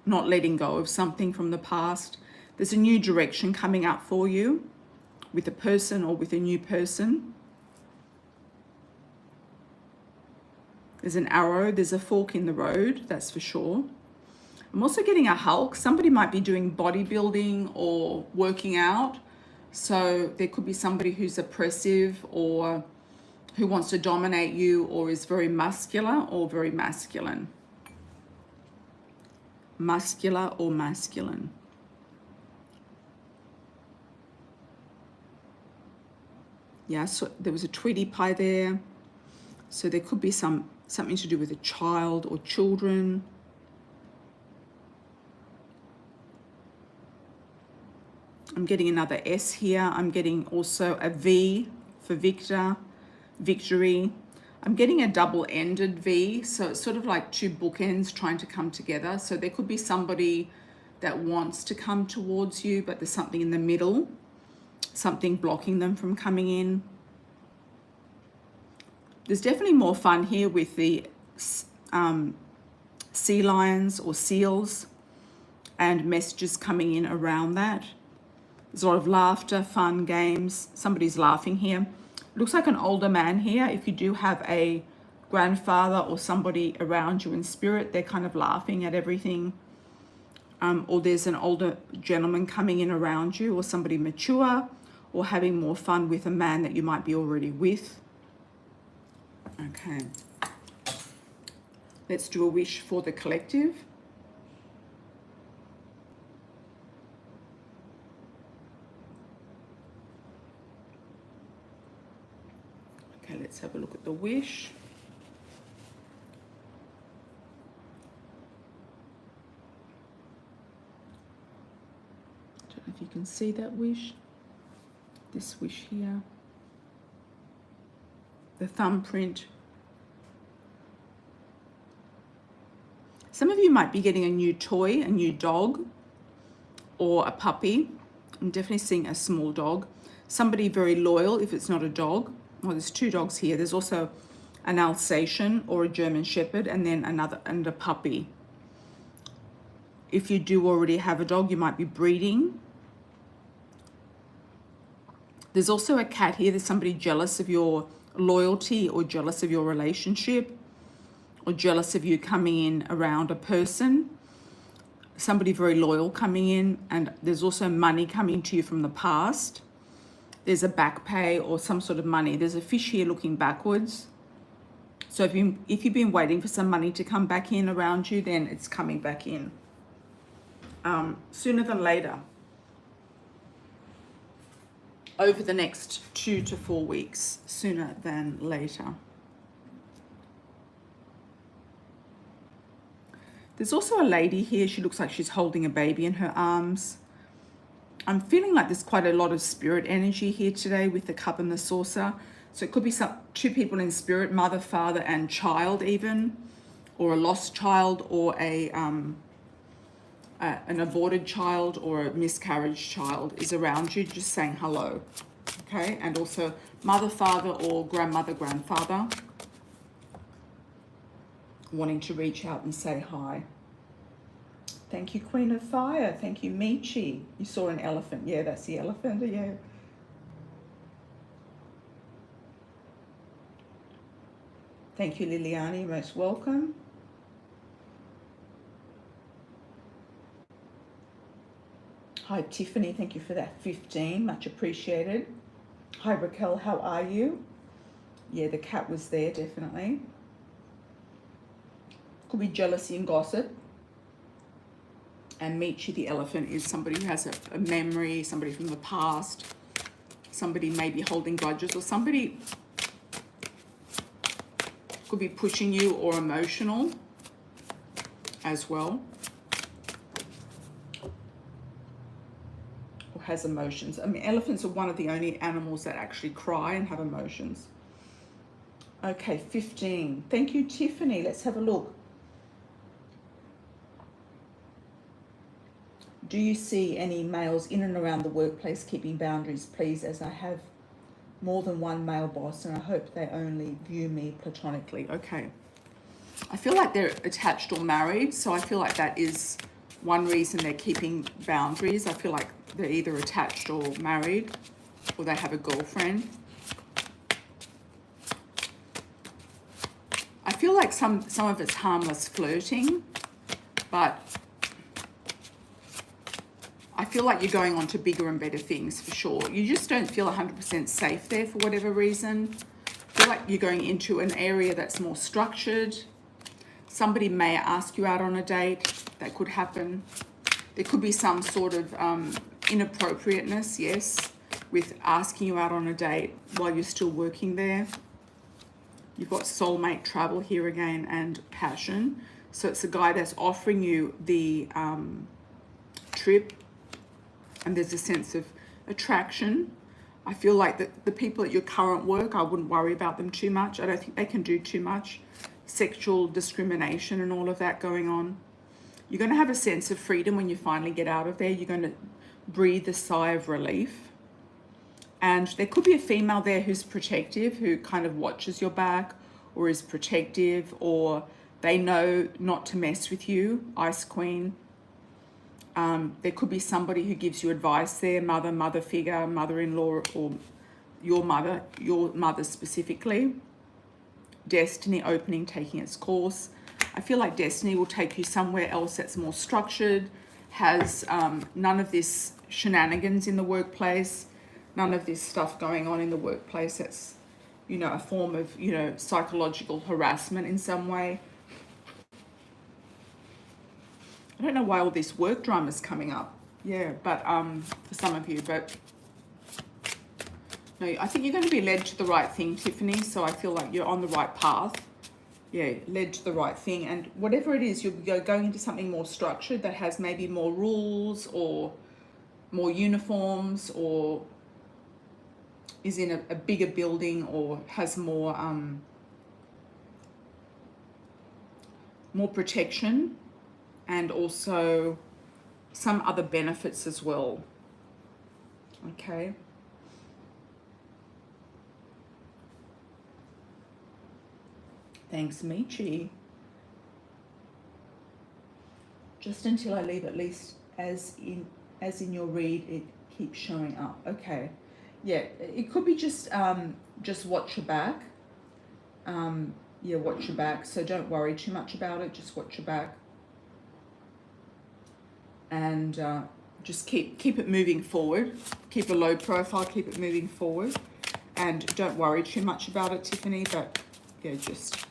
not letting go of something from the past. There's a new direction coming up for you with a person or with a new person. There's an arrow, there's a fork in the road, that's for sure. I'm also getting a Hulk. Somebody might be doing bodybuilding or working out. So there could be somebody who's oppressive or who wants to dominate you or is very muscular or very masculine. Muscular or masculine. Yeah, so there was a Tweety pie there. So there could be something to do with a child or children. I'm getting another S here. I'm getting also a V for Victor, victory. I'm getting a double-ended V, so it's sort of like two bookends trying to come together. So there could be somebody that wants to come towards you, but there's something in the middle, something blocking them from coming in. There's definitely more fun here with the sea lions or seals and messages coming in around that. There's a lot of laughter, fun, games. Somebody's laughing here. Looks like an older man here. If you do have a grandfather or somebody around you in spirit, they're kind of laughing at everything. Or there's an older gentleman coming in around you, or somebody mature, or having more fun with a man that you might be already with. Okay. Let's do a wish for the collective. Okay, let's have a look at the wish. I don't know if you can see that wish. This wish here. The thumbprint. Some of you might be getting a new toy, a new dog, or a puppy. I'm definitely seeing a small dog. Somebody very loyal if it's not a dog. Well, there's two dogs here. There's also an Alsatian or a German Shepherd, and then a puppy. If you do already have a dog, you might be breeding. There's also a cat here. There's somebody jealous of your loyalty or jealous of your relationship or jealous of you coming in around a person. Somebody very loyal coming in, and there's also money coming to you from the past. There's a back pay or some sort of money. There's a fish here looking backwards. So if you've been waiting for some money to come back in around you, then it's coming back in sooner than later. Over the next 2 to 4 weeks, sooner than later. There's also a lady here. She looks like she's holding a baby in her arms. I'm feeling like there's quite a lot of spirit energy here today with the cup and the saucer. So it could be two people in spirit, mother, father, and child even, or a lost child, or an aborted child, or a miscarriage child is around you, just saying hello. Okay, and also mother, father, or grandmother, grandfather wanting to reach out and say hi. Thank you, Queen of Fire. Thank you, Michi. You saw an elephant. Yeah, that's the elephant. Yeah. Thank you, Liliana. You're most welcome. Hi, Tiffany. Thank you for that 15. Much appreciated. Hi, Raquel. How are you? Yeah, the cat was there, definitely. Could be jealousy and gossip. And Michi the elephant is somebody who has a memory, somebody from the past, somebody maybe holding grudges, or somebody could be pushing you or emotional as well, or has emotions. I mean, elephants are one of the only animals that actually cry and have emotions. Okay, 15. Thank you, Tiffany. Let's have a look. Do you see any males in and around the workplace keeping boundaries, please, as I have more than one male boss and I hope they only view me platonically? Okay. I feel like they're attached or married, so I feel like that is one reason they're keeping boundaries. I feel like they're either attached or married, or they have a girlfriend. I feel like some of it's harmless flirting, but I feel like you're going on to bigger and better things for sure. You just don't feel 100% safe there for whatever reason. I feel like you're going into an area that's more structured. Somebody may ask you out on a date. That could happen. There could be some sort of inappropriateness, yes, with asking you out on a date while you're still working there. You've got soulmate travel here again and passion. So it's a guy that's offering you the trip, and there's a sense of attraction. I feel like the people at your current work, I wouldn't worry about them too much. I don't think they can do too much. Sexual discrimination and all of that going on. You're going to have a sense of freedom when you finally get out of there. You're going to breathe a sigh of relief. And there could be a female there who's protective, who kind of watches your back or is protective, or they know not to mess with you, Ice Queen. There could be somebody who gives you advice there, mother figure, mother-in-law, or your mother specifically. Destiny opening, taking its course. I feel like destiny will take you somewhere else that's more structured, has none of this shenanigans in the workplace, none of this stuff going on in the workplace that's, you know, a form of, you know, psychological harassment in some way. I don't know why all this work drama is coming up. Yeah, but for some of you, but no, I think you're going to be led to the right thing, Tiffany. So I feel like you're on the right path. Yeah, led to the right thing. And whatever it is, you're going into something more structured that has maybe more rules or more uniforms, or is in a bigger building, or has more more protection, and also some other benefits as well. Okay. Thanks, Michi. Just until I leave, at least as in your read, it keeps showing up. Okay. Yeah, it could be just watch your back. Yeah, watch your back. So don't worry too much about it. Just watch your back. And just keep it moving forward. Keep a low profile, keep it moving forward. And don't worry too much about it, Tiffany, but yeah, just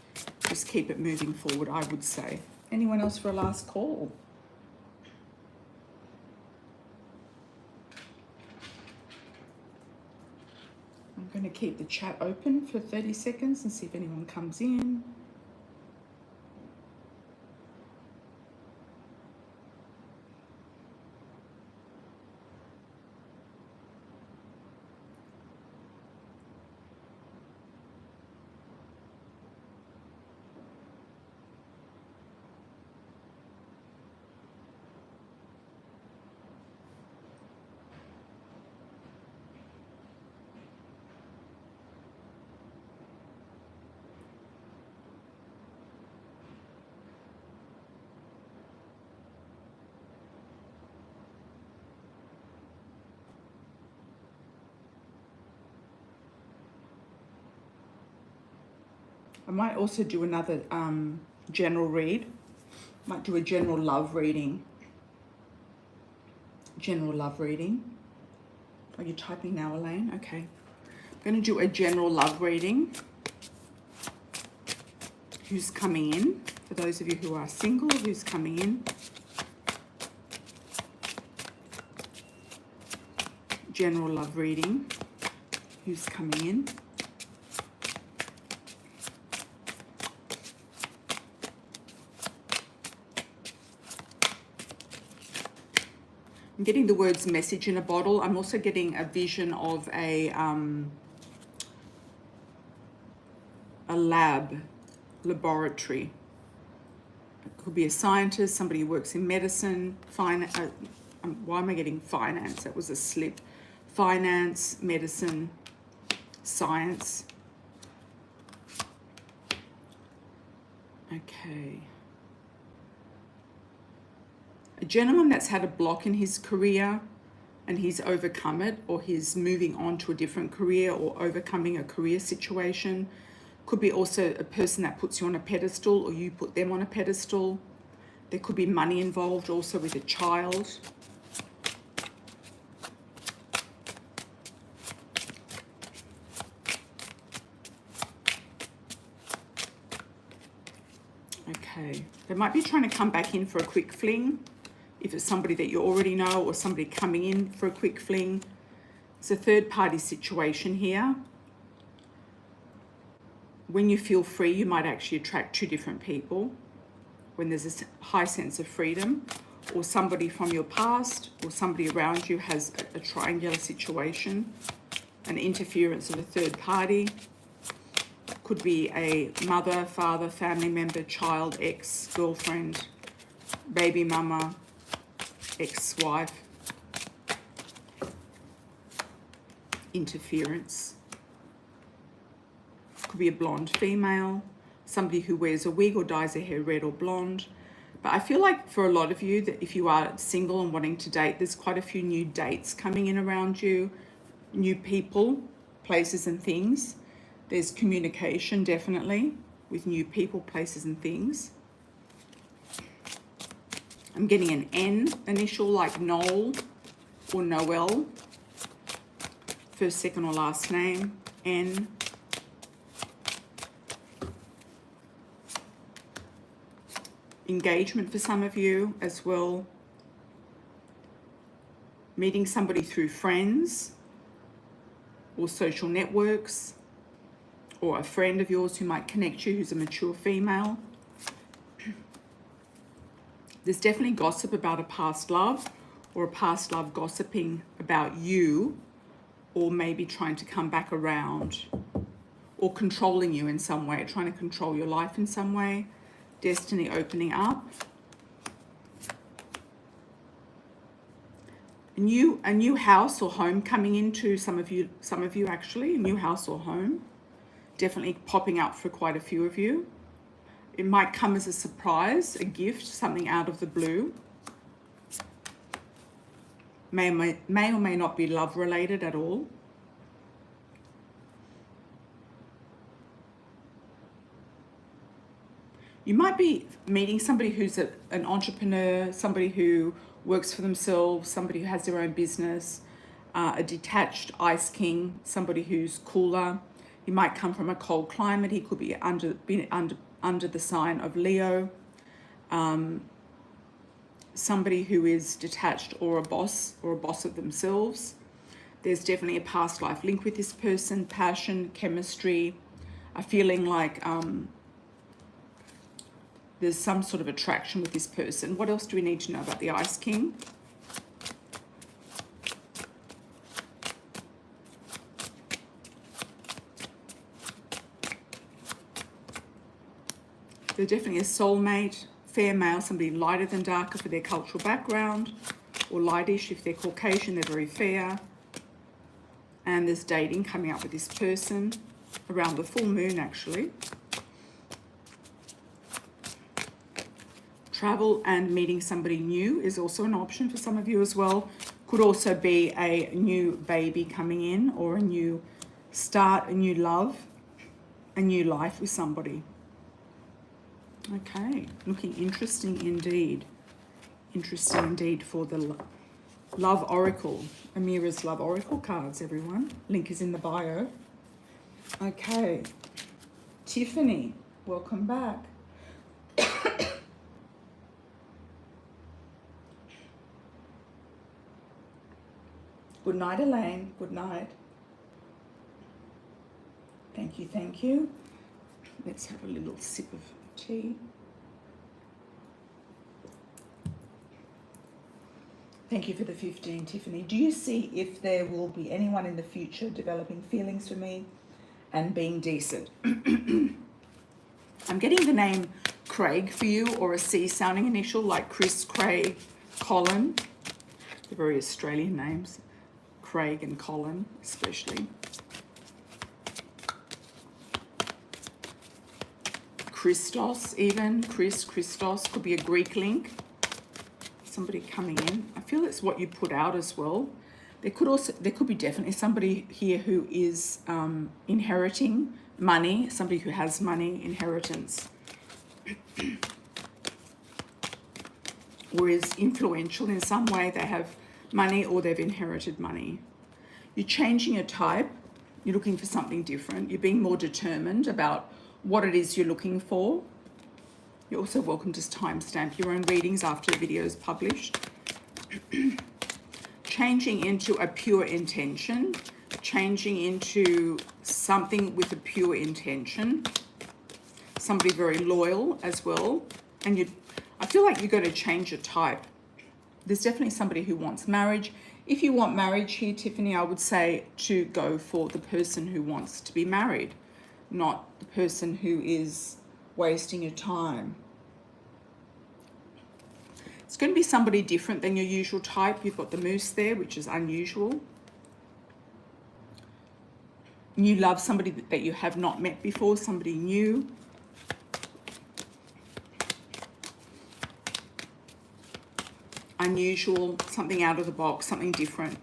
keep it moving forward, I would say. Anyone else for a last call? I'm going to keep the chat open for 30 seconds and see if anyone comes in. I might also do another general read. Might do a general love reading. General love reading. Are you typing now, Elaine? Okay. I'm going to do a general love reading. Who's coming in? For those of you who are single, who's coming in? General love reading. Who's coming in? I'm getting the words message in a bottle. I'm also getting a vision of a laboratory. It could be a scientist, somebody who works in medicine, why am I getting finance? That was a slip. Finance, medicine, science. Okay. A gentleman that's had a block in his career and he's overcome it, or he's moving on to a different career or overcoming a career situation. Could be also a person that puts you on a pedestal or you put them on a pedestal. There could be money involved also with a child. Okay, they might be trying to come back in for a quick fling. If it's somebody that you already know or somebody coming in for a quick fling. It's a third party situation here. When you feel free, you might actually attract two different people. When there's a high sense of freedom, or somebody from your past or somebody around you has a triangular situation, an interference of a third party. Could be a mother, father, family member, child, ex, girlfriend, baby mama, ex-wife. Interference. Could be a blonde female, somebody who wears a wig or dyes their hair red or blonde. But I feel like for a lot of you, that if you are single and wanting to date, there's quite a few new dates coming in around you, new people, places and things. There's communication definitely with new people, places and things. I'm getting an N initial, like Noel or Noel. First, second or last name, N. Engagement for some of you as well. Meeting somebody through friends or social networks, or a friend of yours who might connect you who's a mature female. There's definitely gossip about a past love, or a past love gossiping about you, or maybe trying to come back around, or controlling you in some way, trying to control your life in some way. Destiny opening up. A new house or home coming into some of you actually, a new house or home. Definitely popping up for quite a few of you. It might come as a surprise, a gift, something out of the blue. May or may not be love related at all. You might be meeting somebody who's an entrepreneur, somebody who works for themselves, somebody who has their own business, a detached ice king, somebody who's cooler. He might come from a cold climate. He could be under the sign of Leo. Somebody who is detached or a boss of themselves. There's definitely a past life link with this person, passion, chemistry, a feeling like there's some sort of attraction with this person. What else do we need to know about the Ice King? They're definitely a soulmate, fair male, somebody lighter than darker for their cultural background, or lightish if they're Caucasian, they're very fair. And there's dating coming up with this person around the full moon actually. Travel and meeting somebody new is also an option for some of you as well. Could also be a new baby coming in, or a new start, a new love. a new life with somebody. Okay, looking interesting indeed. Interesting indeed for the Love Oracle. Amira's Love Oracle cards, everyone. Link is in the bio. Okay, Tiffany, welcome back. Good night, Elaine. Good night. Thank you, thank you. Let's have a little sip of tea. Thank you for the 15, Tiffany. Do you see if there will be anyone in the future developing feelings for me and being decent? I'm getting the name Craig for you, or a C sounding initial like Chris, Craig, Colin. They're very Australian names. Craig and Colin, especially. Christos, even. Christos, could be a Greek link. Somebody coming in. I feel it's what you put out as well. There could be definitely somebody here who is inheriting money, somebody who has money, inheritance, or is influential in some way. They have money or they've inherited money. You're changing your type. You're looking for something different. You're being more determined about what it is you're looking for. You're also welcome to timestamp your own readings after the video is published. Changing into a pure intention, changing into something with a pure intention. Somebody very loyal as well. And I feel like you're going to change your type. There's definitely somebody who wants marriage. If you want marriage here, Tiffany, I would say to go for the person who wants to be married, not the person who is wasting your time. It's going to be somebody different than your usual type. You've got the moose there, which is unusual. You love somebody that you have not met before, somebody new. Unusual, something out of the box, something different.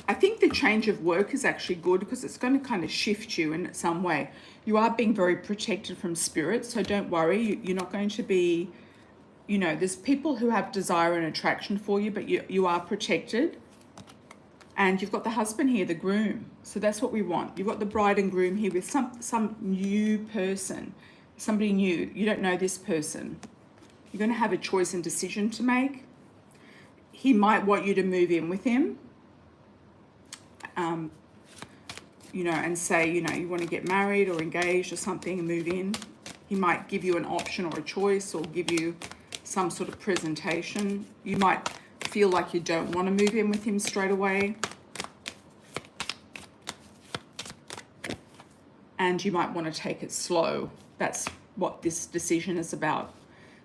I think the change of work is actually good because it's going to kind of shift you in some way. You are being very protected from spirit, so don't worry. You're not going to be, you know, there's people who have desire and attraction for you, but you are protected. And you've got the husband here, the groom. So that's what we want. You've got the bride and groom here with some new person, somebody new. You don't know this person. You're going to have a choice and decision to make. He might want you to move in with him. You know, and say, you know, you want to get married or engaged or something and move in. He might give you an option or a choice or give you some sort of presentation. You might feel like you don't want to move in with him straight away. And you might want to take it slow. That's what this decision is about.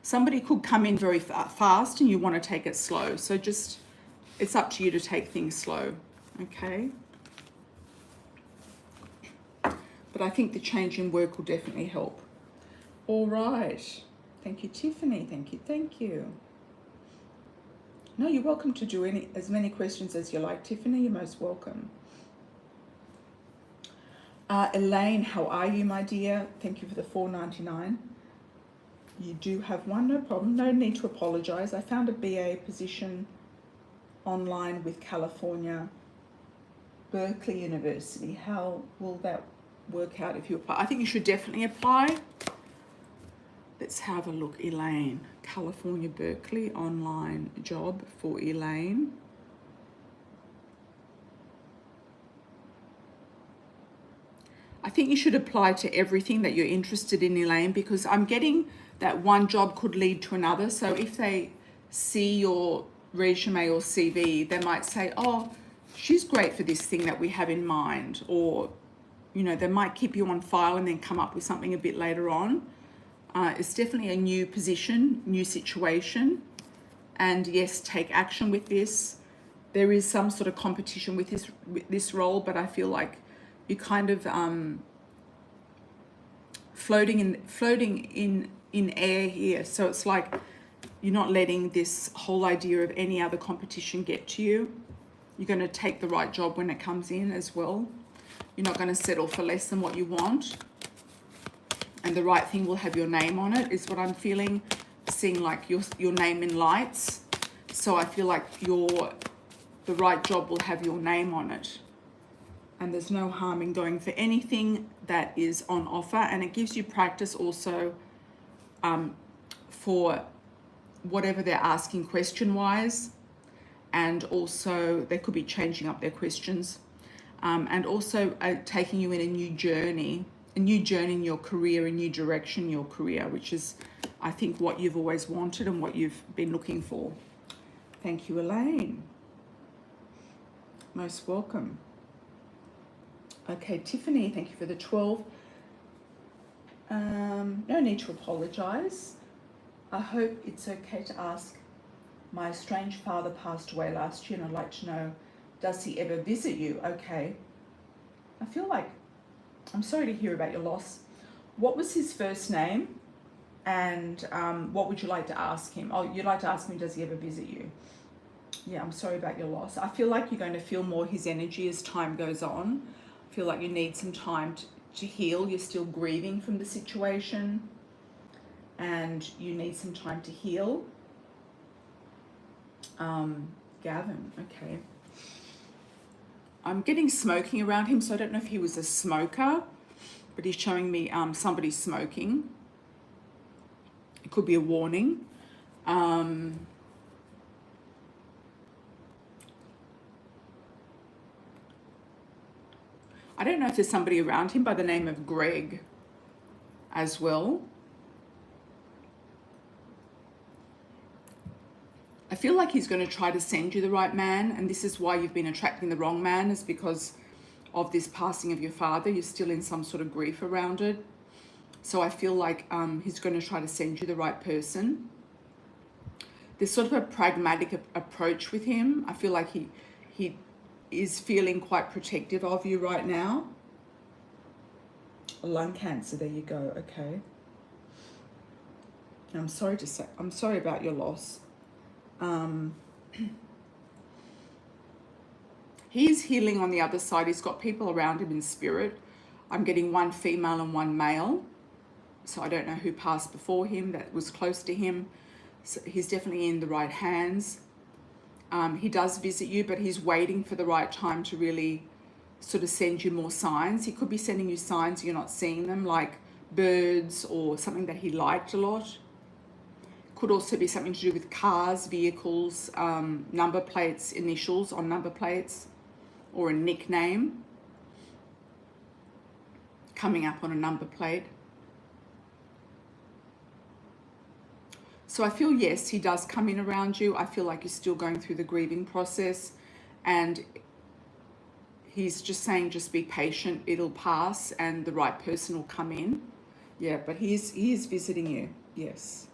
Somebody could come in very fast and you want to take it slow. So just, it's up to you to take things slow, okay? But I think the change in work will definitely help. All right. Thank you, Tiffany. Thank you, thank you. No, you're welcome to do as many questions as you like, Tiffany. You're most welcome. Elaine, how are you, my dear? Thank you for the $4.99. You do have one, no problem. No need to apologize. I found a BA position online with California, Berkeley University. How will that work out if you apply? I think you should definitely apply. Let's have a look. Elaine, California, Berkeley, online job for Elaine. I think you should apply to everything that you're interested in, Elaine, because I'm getting that one job could lead to another. So if they see your resume or CV, they might say, oh, she's great for this thing that we have in mind. Or, you know, they might keep you on file and then come up with something a bit later on. It's definitely a new position, new situation. And yes, take action with this. There is some sort of competition with this role, but I feel like you're kind of floating in air here. So it's like you're not letting this whole idea of any other competition get to you. You're going to take the right job when it comes in as well. You're not going to settle for less than what you want. And the right thing will have your name on it, is what I'm feeling. Seeing like your name in lights. So I feel like the right job will have your name on it. And there's no harm in going for anything that is on offer. And it gives you practice also for whatever they're asking question-wise. And also they could be changing up their questions. And also taking you in a new journey in your career, a new direction in your career, which is, I think, what you've always wanted and what you've been looking for. Thank you, Elaine. Most welcome. Okay, Tiffany, thank you for the 12. No need to apologize. I hope it's okay to ask. My estranged father passed away last year and I'd like to know, does he ever visit you? Okay. I feel like, I'm sorry to hear about your loss. What was his first name? And what would you like to ask him? Oh, you'd like to ask him, does he ever visit you? Yeah, I'm sorry about your loss. I feel like you're going to feel more his energy as time goes on. I feel like you need some time to heal. You're still grieving from the situation. And you need some time to heal. Gavin, okay. I'm getting smoking around him, so I don't know if he was a smoker, but he's showing me somebody smoking. It could be a warning. I don't know if there's somebody around him by the name of Greg as well. I feel like he's going to try to send you the right man, and this is why you've been attracting the wrong man, is because of this passing of your father. You're still in some sort of grief around it. So I feel like he's going to try to send you the right person. There's sort of a pragmatic approach with him. I feel like he is feeling quite protective of you right now. Lung cancer, there you go, okay. I'm sorry about your loss. He's healing on the other side. He's got people around him in spirit. I'm getting one female and one male. So I don't know who passed before him that was close to him. So he's definitely in the right hands. He does visit you, but he's waiting for the right time to really sort of send you more signs. He could be sending you signs you're not seeing them, like birds or something that he liked a lot. Could also be something to do with cars, vehicles, number plates, initials on number plates, or a nickname coming up on a number plate. So I feel, yes, he does come in around you. I feel like you're still going through the grieving process, and he's just saying, just be patient, it'll pass, and the right person will come in. Yeah, but he is visiting you, yes.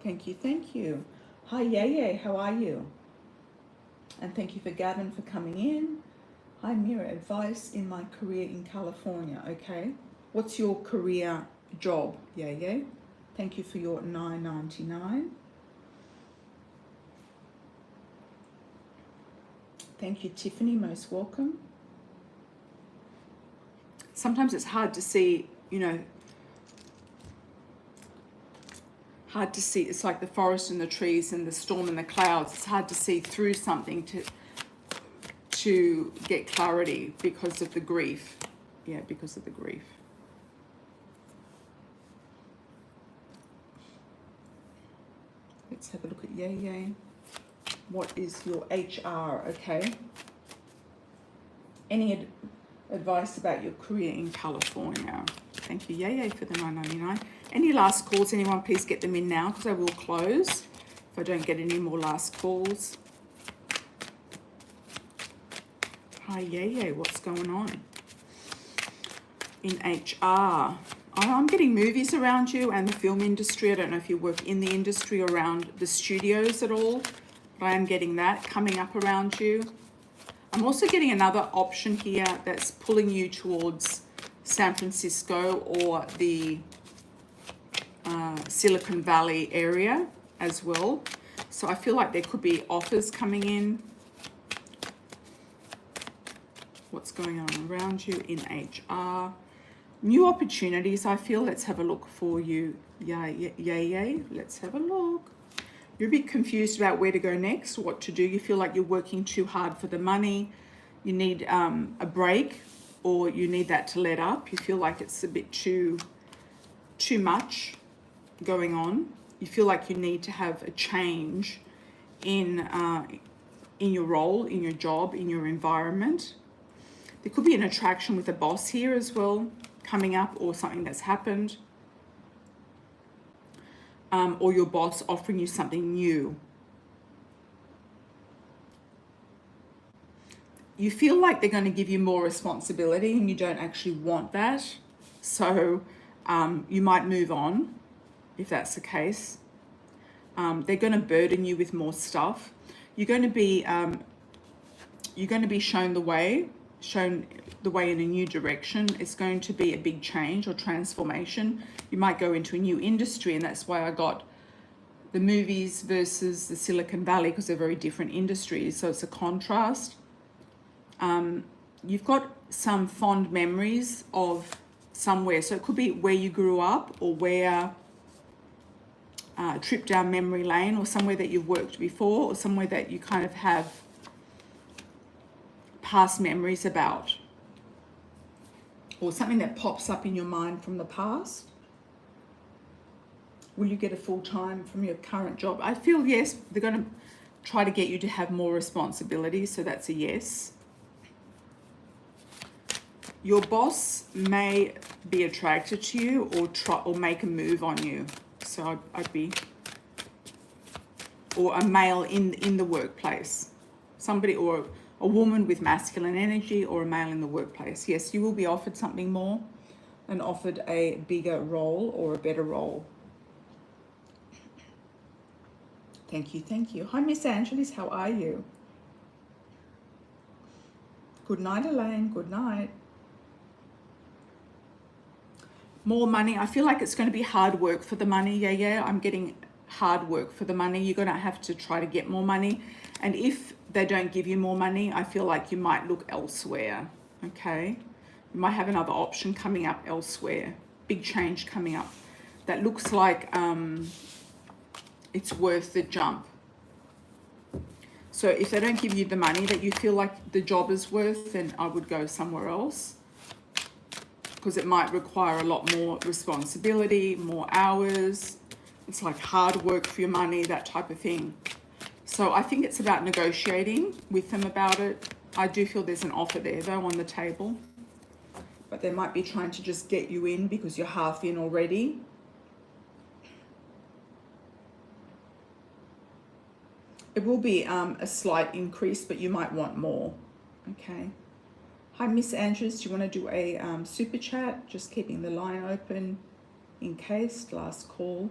Thank you, thank you. Hi, Yeye, how are you? And thank you for Gavin for coming in. Hi, Amira, advice in my career in California, okay. What's your career job, Yeye? Thank you for your $9.99. Thank you, Tiffany, most welcome. Sometimes it's hard to see, you know, hard to see. It's like the forest and the trees and the storm and the clouds. It's hard to see through something to get clarity because of the grief. Yeah, because of the grief. Let's have a look at Yeye. What is your HR? Okay. Any advice about your career in California? Thank you, Yeye, for the $9.99. Any last calls? Anyone, please get them in now, because I will close if I don't get any more last calls. Hi, Yeye, what's going on in HR? I'm getting movies around you and the film industry. I don't know if you work in the industry around the studios at all, but I am getting that coming up around you. I'm also getting another option here that's pulling you towards San Francisco or the Silicon Valley area as well. So I feel like there could be offers coming in. What's going on around you in HR? New opportunities, I feel. Let's have a look for you. Yay. Let's have a look. You're a bit confused about where to go next, what to do. You feel like you're working too hard for the money. You need a break, or you need that to let up. You feel like it's a bit too much going on. You feel like you need to have a change in your role, in your job, in your environment. There could be an attraction with a boss here as well coming up, or something that's happened. Or your boss offering you something new. You feel like they're going to give you more responsibility and you don't actually want that. So you might move on if that's the case. They're going to burden you with more stuff. You're going to be shown the way in a new direction. It's going to be a big change or transformation. You might go into a new industry, and that's why I got the movies versus the Silicon Valley, because they're very different industries. So it's a contrast. You've got some fond memories of somewhere. So it could be where you grew up, or where a trip down memory lane, or somewhere that you've worked before, or somewhere that you kind of have past memories about, or something that pops up in your mind from the past. Will you get a full-time from your current job? I feel yes, they're going to try to get you to have more responsibility, so that's a yes. Your boss may be attracted to you, or make a move on you. So I'd be, or a male in the workplace, somebody, or a woman with masculine energy, or a male in the workplace. Yes, you will be offered something more and offered a bigger role or a better role. Thank you. Hi, Miss Angelis, how are you? Good night, Elaine, good night. More money. I feel like it's going to be hard work for the money. Yeah. I'm getting hard work for the money. You're going to have to try to get more money. And if they don't give you more money, I feel like you might look elsewhere. Okay. You might have another option coming up elsewhere. Big change coming up. That looks like it's worth the jump. So if they don't give you the money that you feel like the job is worth, then I would go somewhere else, because it might require a lot more responsibility, more hours. It's like hard work for your money, that type of thing. So I think it's about negotiating with them about it. I do feel there's an offer there though on the table, but they might be trying to just get you in because you're half in already. It will be a slight increase, but you might want more. Okay. Hi, Miss Andrews. Do you want to do a super chat? Just keeping the line open in case. Last call.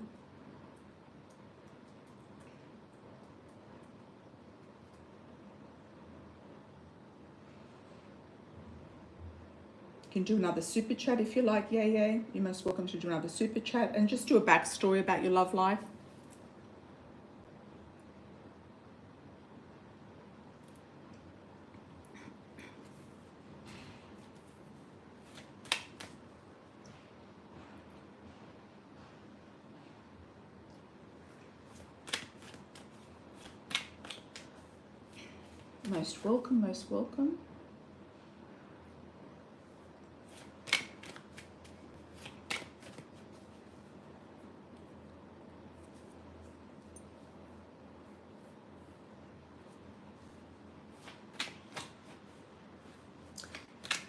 You can do another super chat if you like. Yeah. You're most welcome to do another super chat, and just do a backstory about your love life. Most welcome, most welcome.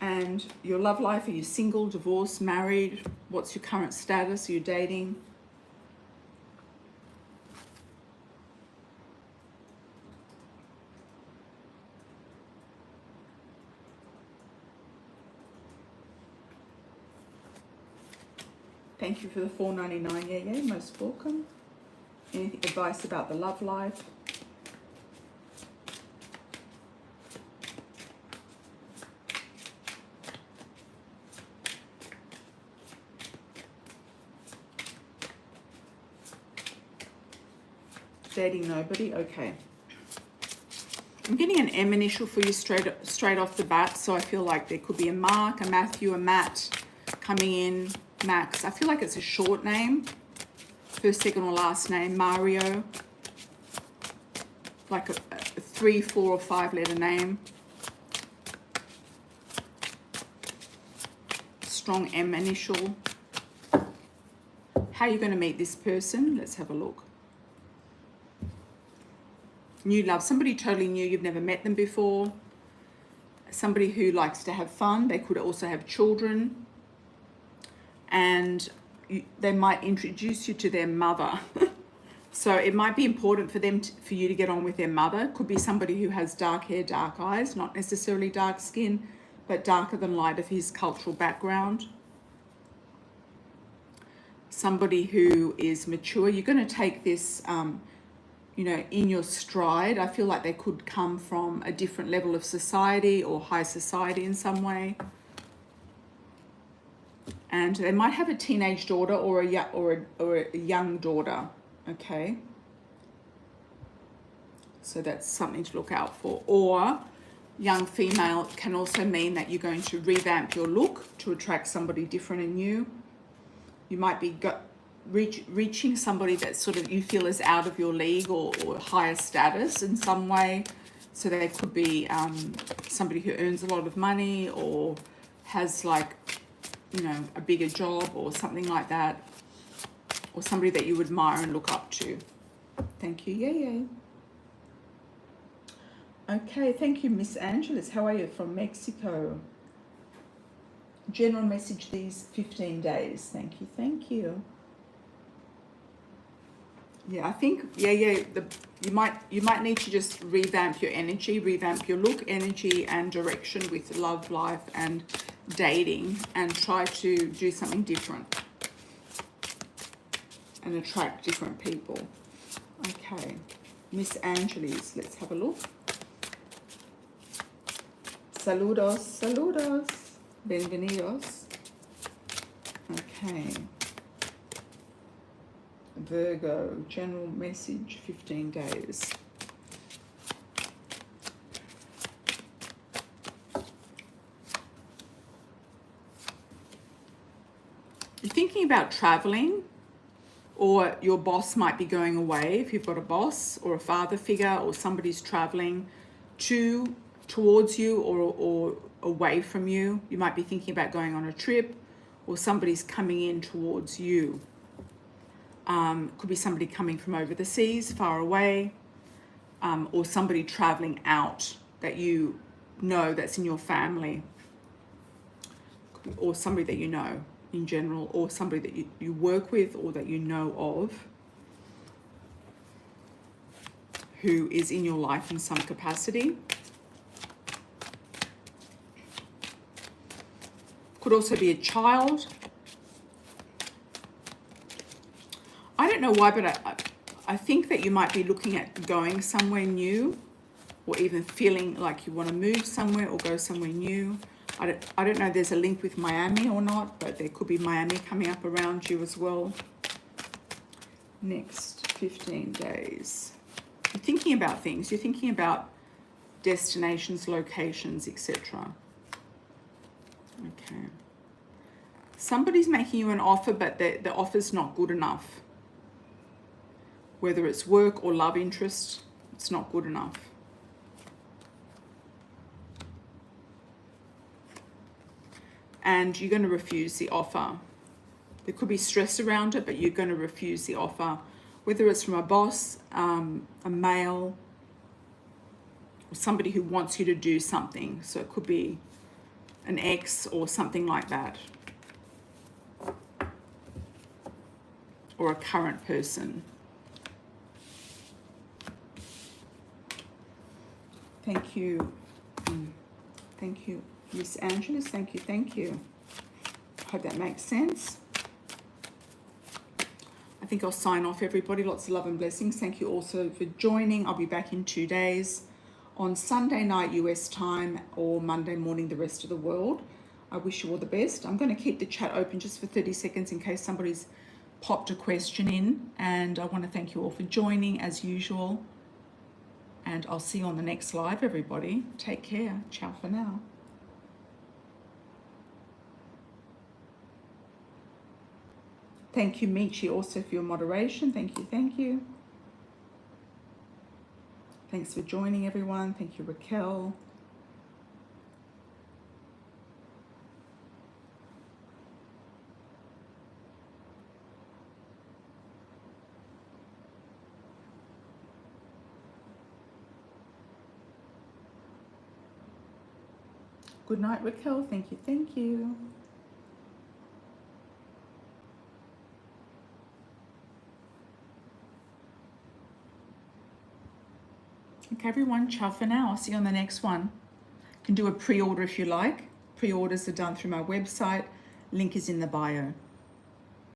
And your love life, are you single, divorced, married? What's your current status? Are you dating? Thank you for the $4.99. Yeah, most welcome. Any advice about the love life? Dating nobody. Okay. I'm getting an M initial for you straight off the bat. So I feel like there could be a Mark, a Matthew, a Matt coming in. Max. I feel like it's a short name. First, second, or last name. Mario. Like a 3, 4, or 5 letter name. Strong M initial. How are you going to meet this person? Let's have a look. New love. Somebody totally new. You've never met them before. Somebody who likes to have fun. They could also have children. And they might introduce you to their mother. So it might be important for them for you to get on with their mother. Could be somebody who has dark hair, dark eyes, not necessarily dark skin, but darker than light of his cultural background. Somebody who is mature. You're going to take this, you know, in your stride. I feel like they could come from a different level of society or high society in some way. And they might have a teenage daughter or a young daughter. Okay. So that's something to look out for. Or young female can also mean that you're going to revamp your look to attract somebody different and new. You might be reaching somebody that sort of you feel is out of your league or higher status in some way. So they could be somebody who earns a lot of money or has, like, you know, a bigger job or something like that. Or somebody that you admire and look up to. Thank you. Yay. Okay, thank you, Miss Angeles. How are you? From Mexico. General message these 15 days. Thank you. Yeah, I think, you might need to just revamp your energy, revamp your look, energy, and direction with love, life, and dating, and try to do something different and attract different people. Okay, Miss Angeles, let's have a look. Saludos, bienvenidos. Okay. Virgo, general message, 15 days. You're thinking about traveling, or your boss might be going away if you've got a boss or a father figure, or somebody's traveling towards you or away from you. You might be thinking about going on a trip, or somebody's coming in towards you. Could be somebody coming from over the seas, far away, or somebody traveling out that you know that's in your family, or somebody that you know in general, or somebody that you work with or that you know of who is in your life in some capacity. Could also be a child. I don't know why, but I think that you might be looking at going somewhere new, or even feeling like you want to move somewhere or go somewhere new. I don't know if there's a link with Miami or not, but there could be Miami coming up around you as well. Next 15 days. You're thinking about things. You're thinking about destinations, locations, etc. Okay. Somebody's making you an offer, but the offer's not good enough. Whether it's work or love interest, it's not good enough. And you're going to refuse the offer. There could be stress around it, but you're going to refuse the offer. Whether it's from a boss, a male, or somebody who wants you to do something. So it could be an ex or something like that. Or a current person. Thank you. Thank you, Miss Angeles. Thank you. Hope that makes sense. I think I'll sign off, everybody. Lots of love and blessings. Thank you also for joining. I'll be back in 2 days on Sunday night US time or Monday morning the rest of the world. I wish you all the best. I'm going to keep the chat open just for 30 seconds in case somebody's popped a question in, and I want to thank you all for joining as usual. And I'll see you on the next live, everybody. Take care. Ciao for now. Thank you, Michi, also for your moderation. Thank you, thank you. Thanks for joining, everyone. Thank you, Raquel. Good night, Raquel. Thank you, thank you. Okay, everyone, ciao for now. I'll see you on the next one. You can do a pre-order if you like. Pre-orders are done through my website. Link is in the bio.